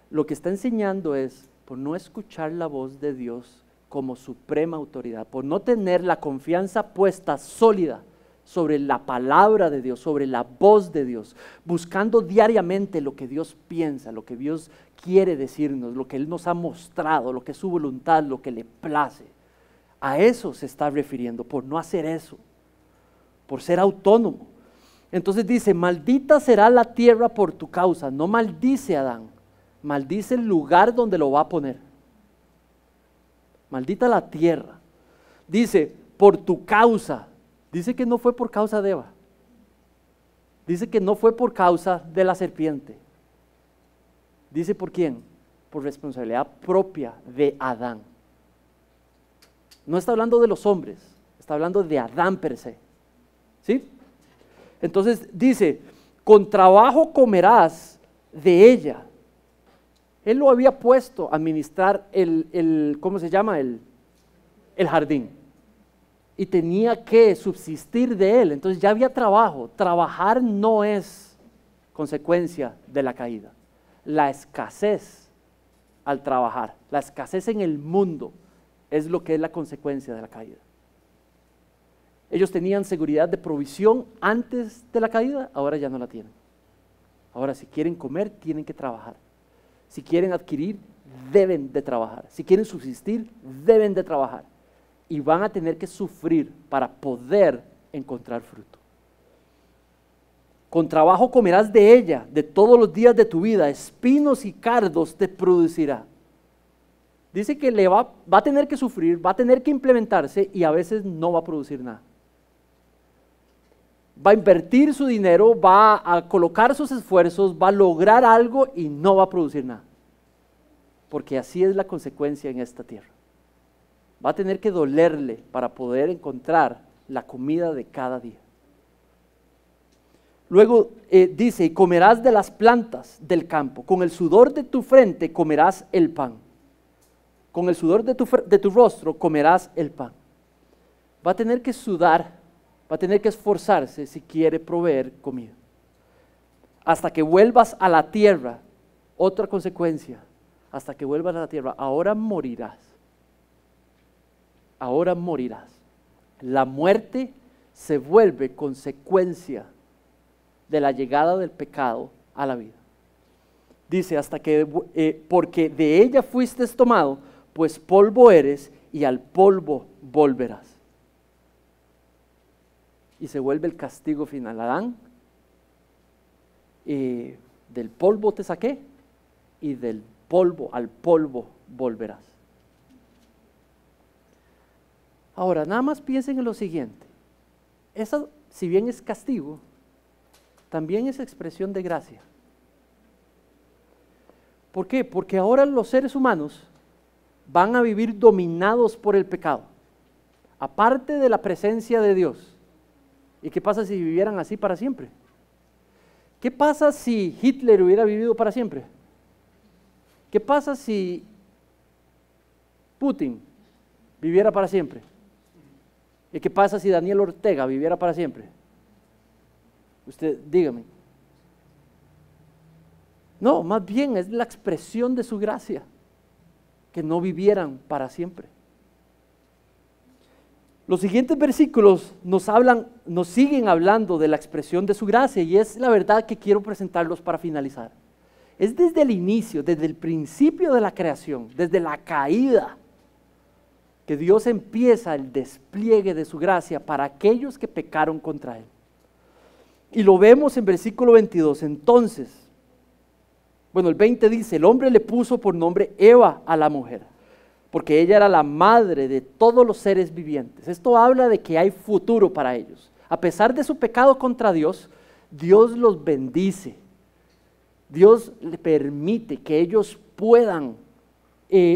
Lo que está enseñando es por no escuchar la voz de Dios como suprema autoridad, por no tener la confianza puesta sólida sobre la palabra de Dios, sobre la voz de Dios, buscando diariamente lo que Dios piensa, lo que Dios quiere decirnos, lo que Él nos ha mostrado, lo que es su voluntad, lo que le place. A eso se está refiriendo, por no hacer eso, por ser autónomo. Entonces dice, maldita será la tierra por tu causa. No maldice a Adán, maldice el lugar donde lo va a poner. Maldita la tierra. Dice, por tu causa. Dice que no fue por causa de Eva. Dice que no fue por causa de la serpiente. Dice por quién, por responsabilidad propia de Adán. No está hablando de los hombres, está hablando de Adán per se. ¿Sí? Entonces dice, con trabajo comerás de ella. Él lo había puesto a administrar ¿cómo se llama? El jardín. Y tenía que subsistir de él, entonces ya había trabajo. Trabajar no es consecuencia de la caída. La escasez al trabajar, la escasez en el mundo es lo que es la consecuencia de la caída. Ellos tenían seguridad de provisión antes de la caída, ahora ya no la tienen. Ahora si quieren comer, tienen que trabajar. Si quieren adquirir, deben de trabajar. Si quieren subsistir, deben de trabajar. Y van a tener que sufrir para poder encontrar fruto. Con trabajo comerás de ella, de todos los días de tu vida, espinos y cardos te producirá. Dice que va a tener que sufrir, va a tener que implementarse y a veces no va a producir nada. Va a invertir su dinero, va a colocar sus esfuerzos, va a lograr algo y no va a producir nada. Porque así es la consecuencia en esta tierra. Va a tener que dolerle para poder encontrar la comida de cada día. Luego dice, y comerás de las plantas del campo, con el sudor de tu frente comerás el pan. Con el sudor de tu rostro comerás el pan. Va a tener que sudar, va a tener que esforzarse si quiere proveer comida. Hasta que vuelvas a la tierra, otra consecuencia, hasta que vuelvas a la tierra, ahora morirás. Ahora morirás. La muerte se vuelve consecuencia de la llegada del pecado a la vida. Dice, porque de ella fuiste tomado, pues polvo eres y al polvo volverás. Y se vuelve el castigo final. Adán, del polvo te saqué y del polvo al polvo volverás. Ahora, nada más piensen en lo siguiente. Esa, si bien es castigo, también es expresión de gracia. ¿Por qué? Porque ahora los seres humanos van a vivir dominados por el pecado, aparte de la presencia de Dios. ¿Y qué pasa si vivieran así para siempre? ¿Qué pasa si Hitler hubiera vivido para siempre? ¿Qué pasa si Putin viviera para siempre? ¿Y qué pasa si Daniel Ortega viviera para siempre? Usted dígame. No, más bien es la expresión de su gracia, que no vivieran para siempre. Los siguientes versículos nos siguen hablando de la expresión de su gracia, y es la verdad que quiero presentarlos para finalizar. Es desde el inicio, desde el principio de la creación, desde la caída, que Dios empieza el despliegue de su gracia para aquellos que pecaron contra Él. Y lo vemos en versículo 22. Entonces, bueno, el 20 dice, el hombre le puso por nombre Eva a la mujer, porque ella era la madre de todos los seres vivientes. Esto habla de que hay futuro para ellos. A pesar de su pecado contra Dios, Dios los bendice. Dios le permite que ellos puedan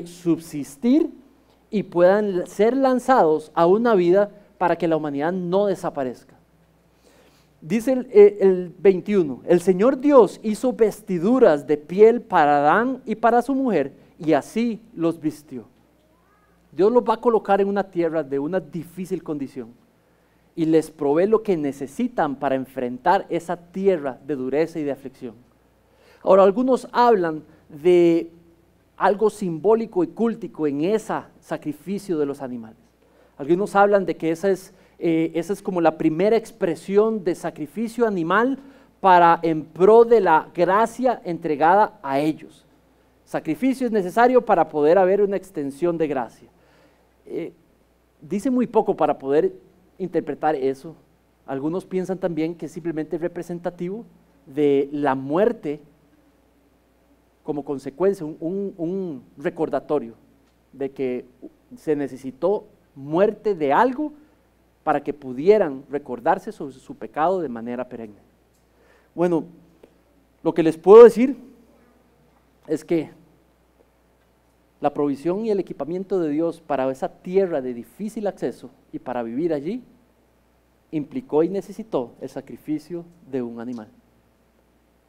subsistir y puedan ser lanzados a una vida para que la humanidad no desaparezca. Dice el 21, el Señor Dios hizo vestiduras de piel para Adán y para su mujer, y así los vistió. Dios los va a colocar en una tierra de una difícil condición y les provee lo que necesitan para enfrentar esa tierra de dureza y de aflicción. Ahora, algunos hablan de algo simbólico y cultico en ese sacrificio de los animales. Algunos hablan de que esa es como la primera expresión de sacrificio animal en pro de la gracia entregada a ellos. Sacrificio es necesario para poder haber una extensión de gracia. Dice muy poco para poder interpretar eso. Algunos piensan también que es simplemente representativo de la muerte como consecuencia, un recordatorio de que se necesitó muerte de algo para que pudieran recordarse sobre su pecado de manera perenne. Bueno, lo que les puedo decir es que la provisión y el equipamiento de Dios para esa tierra de difícil acceso y para vivir allí implicó y necesitó el sacrificio de un animal.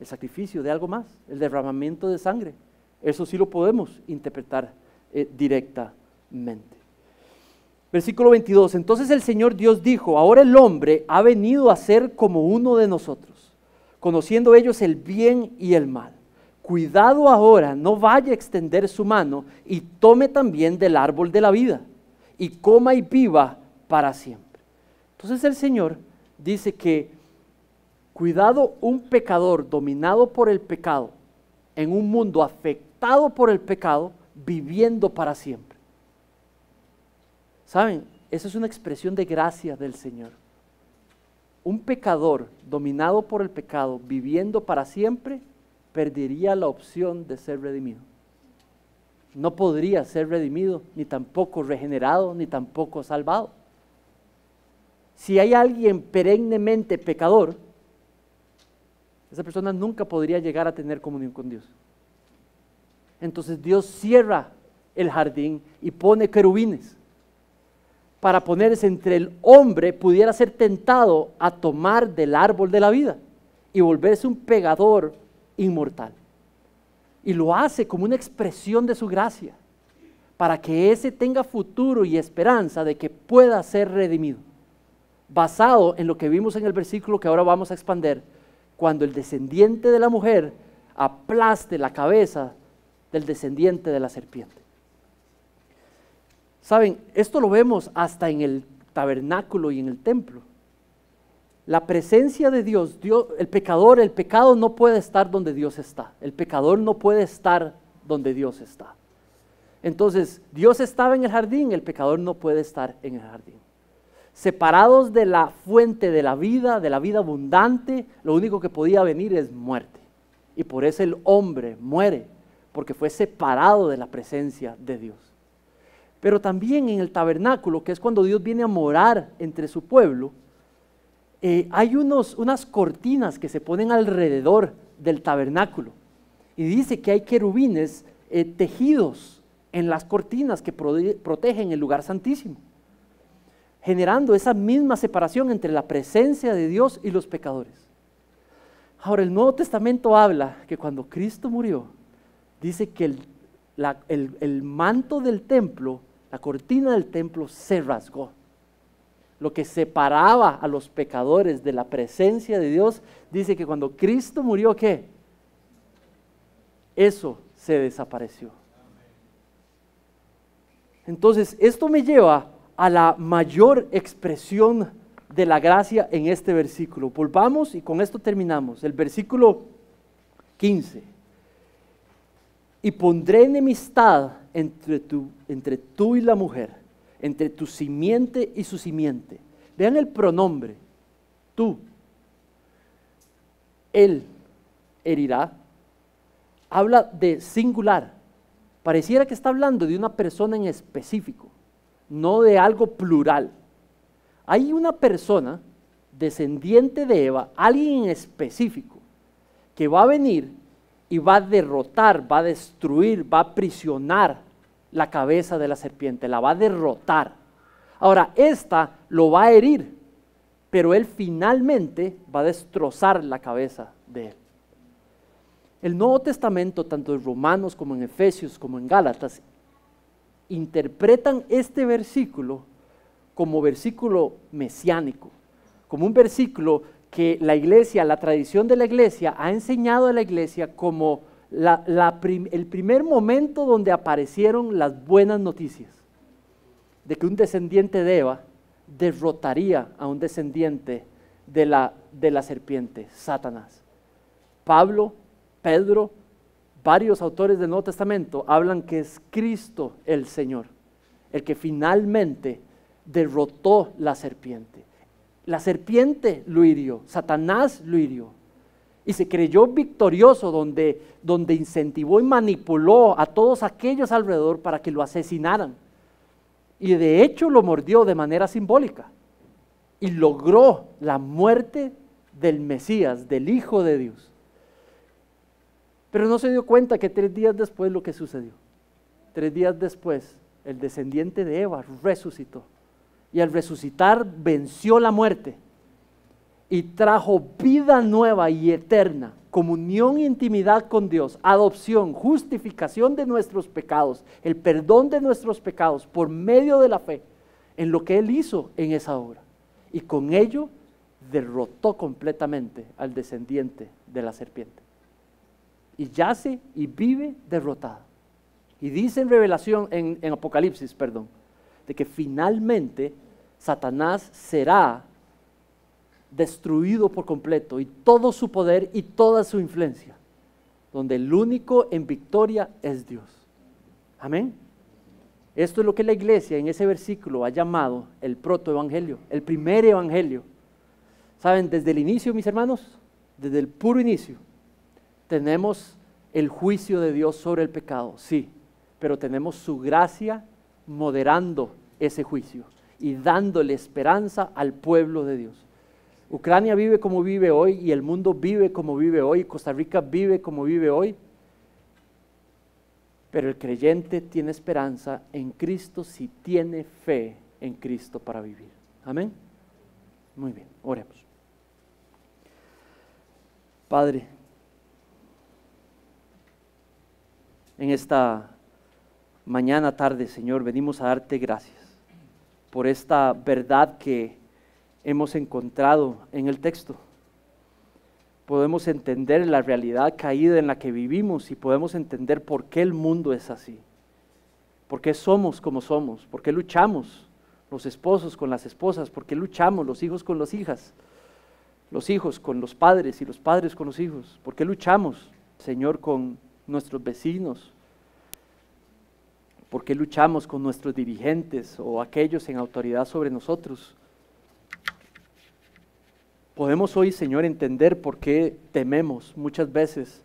El sacrificio de algo más, el derramamiento de sangre. Eso sí lo podemos interpretar directamente. Versículo 22, entonces el Señor Dios dijo, ahora el hombre ha venido a ser como uno de nosotros, conociendo ellos el bien y el mal. Cuidado ahora, no vaya a extender su mano y tome también del árbol de la vida y coma y viva para siempre. Entonces el Señor dice que cuidado, un pecador dominado por el pecado, en un mundo afectado por el pecado, viviendo para siempre. ¿Saben? Esa es una expresión de gracia del Señor. Un pecador dominado por el pecado, viviendo para siempre, perdería la opción de ser redimido. No podría ser redimido, ni tampoco regenerado, ni tampoco salvado. Si hay alguien perennemente pecador, esa persona nunca podría llegar a tener comunión con Dios. Entonces Dios cierra el jardín y pone querubines para ponerse entre el hombre, pudiera ser tentado a tomar del árbol de la vida y volverse un pecador inmortal. Y lo hace como una expresión de su gracia, para que ese tenga futuro y esperanza de que pueda ser redimido, basado en lo que vimos en el versículo que ahora vamos a expander, cuando el descendiente de la mujer aplaste la cabeza del descendiente de la serpiente. Saben, esto lo vemos hasta en el tabernáculo y en el templo. La presencia de Dios, el pecado no puede estar donde Dios está. El pecador no puede estar donde Dios está. Entonces, Dios estaba en el jardín, el pecador no puede estar en el jardín. Separados de la fuente de la vida abundante, lo único que podía venir es muerte. Y por eso el hombre muere, porque fue separado de la presencia de Dios. Pero también en el tabernáculo, que es cuando Dios viene a morar entre su pueblo, hay unas cortinas que se ponen alrededor del tabernáculo. Y dice que hay querubines tejidos en las cortinas que protegen el lugar santísimo, generando esa misma separación entre la presencia de Dios y los pecadores. Ahora, el Nuevo Testamento habla que cuando Cristo murió, dice que el manto del templo, la cortina del templo se rasgó. Lo que separaba a los pecadores de la presencia de Dios, dice que cuando Cristo murió, ¿qué? Eso se desapareció. Entonces, esto me lleva a la mayor expresión de la gracia en este versículo. Volvamos y con esto terminamos. El versículo 15. Y pondré enemistad entre tú y la mujer, entre tu simiente y su simiente. Vean el pronombre, tú. Él herirá. Habla de singular. Pareciera que está hablando de una persona en específico, no de algo plural. Hay una persona descendiente de Eva, alguien en específico, que va a venir y va a derrotar, va a destruir, va a aprisionar la cabeza de la serpiente, la va a derrotar. Ahora, esta lo va a herir, pero él finalmente va a destrozar la cabeza de él. El Nuevo Testamento, tanto en Romanos como en Efesios como en Gálatas, interpretan este versículo como versículo mesiánico, como un versículo que la iglesia, la tradición de la iglesia ha enseñado a la iglesia como el primer momento donde aparecieron las buenas noticias, de que un descendiente de Eva derrotaría a un descendiente de la serpiente, Satanás. Pedro, varios autores del Nuevo Testamento hablan que es Cristo el Señor, el que finalmente derrotó la serpiente. La serpiente lo hirió, Satanás lo hirió, y se creyó victorioso donde incentivó y manipuló a todos aquellos alrededor para que lo asesinaran. Y de hecho lo mordió de manera simbólica y logró la muerte del Mesías, del Hijo de Dios. Pero no se dio cuenta que 3 días después lo que sucedió. 3 días después, el descendiente de Eva resucitó. Y al resucitar venció la muerte y trajo vida nueva y eterna, comunión e intimidad con Dios, adopción, justificación de nuestros pecados, el perdón de nuestros pecados por medio de la fe en lo que Él hizo en esa obra. Y con ello derrotó completamente al descendiente de la serpiente. Y yace y vive derrotado. Y dice en Apocalipsis, de que finalmente Satanás será destruido por completo y todo su poder y toda su influencia, donde el único en victoria es Dios. Amén. Esto es lo que la iglesia en ese versículo ha llamado el protoevangelio, el primer evangelio. ¿Saben? Desde el inicio, mis hermanos, desde el puro inicio, tenemos el juicio de Dios sobre el pecado, sí, pero tenemos su gracia moderando ese juicio y dándole esperanza al pueblo de Dios. Ucrania vive como vive hoy y el mundo vive como vive hoy, Costa Rica vive como vive hoy, pero el creyente tiene esperanza en Cristo si tiene fe en Cristo para vivir. Amén. Muy bien, oremos. Padre, en esta mañana, tarde, Señor, venimos a darte gracias por esta verdad que hemos encontrado en el texto. Podemos entender la realidad caída en la que vivimos y podemos entender por qué el mundo es así, por qué somos como somos, por qué luchamos los esposos con las esposas, por qué luchamos los hijos con las hijas, los hijos con los padres y los padres con los hijos? ¿Por qué luchamos, Señor, con nuestros vecinos? ¿Por qué luchamos con nuestros dirigentes o aquellos en autoridad sobre nosotros? Podemos hoy, Señor, entender por qué tememos muchas veces.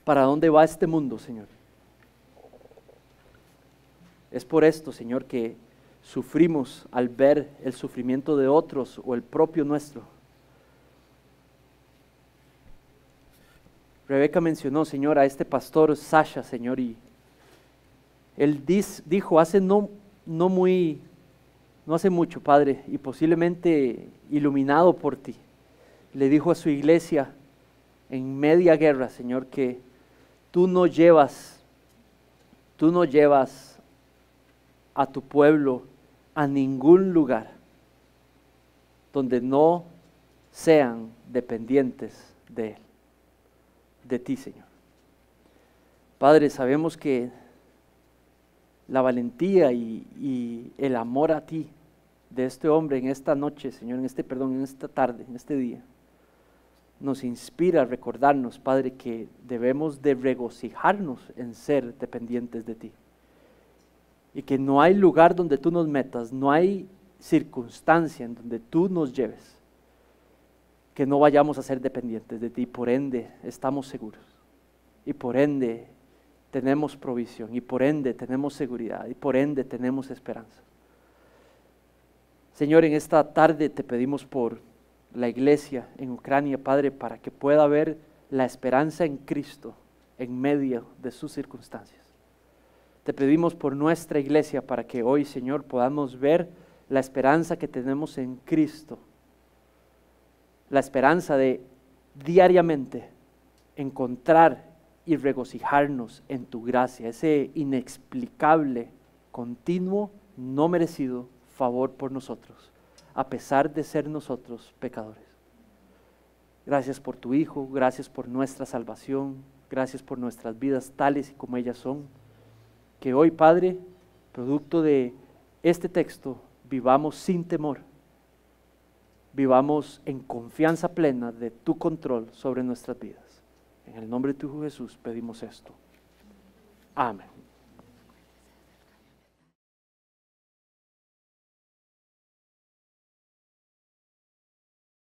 ¿Para dónde va este mundo, Señor? Es por esto, Señor, que sufrimos al ver el sufrimiento de otros o el propio nuestro. Rebeca mencionó, Señor, a este pastor Sasha, Señor, y él dijo hace no hace mucho, Padre, y posiblemente iluminado por ti, le dijo a su iglesia en media guerra, Señor, que tú no llevas a tu pueblo a ningún lugar donde no sean dependientes de Él, de ti, Señor. Padre, sabemos que la valentía y el amor a ti de este hombre en esta noche, Señor, en esta tarde, en este día, nos inspira a recordarnos, Padre, que debemos de regocijarnos en ser dependientes de ti. Y que no hay lugar donde tú nos metas, no hay circunstancia en donde tú nos lleves, que no vayamos a ser dependientes de ti. Por ende, estamos seguros. Y por ende, tenemos provisión. Y por ende, tenemos seguridad. Y por ende, tenemos esperanza. Señor, en esta tarde te pedimos por la iglesia en Ucrania, Padre, para que pueda ver la esperanza en Cristo en medio de sus circunstancias. Te pedimos por nuestra iglesia para que hoy, Señor, podamos ver la esperanza que tenemos en Cristo. La esperanza de diariamente encontrar y regocijarnos en tu gracia, ese inexplicable, continuo, no merecido favor por nosotros, a pesar de ser nosotros pecadores. Gracias por tu Hijo, gracias por nuestra salvación, gracias por nuestras vidas tales y como ellas son. Que hoy, Padre, producto de este texto, vivamos sin temor, vivamos en confianza plena de tu control sobre nuestras vidas. En el nombre de tu Hijo Jesús pedimos esto. Amén.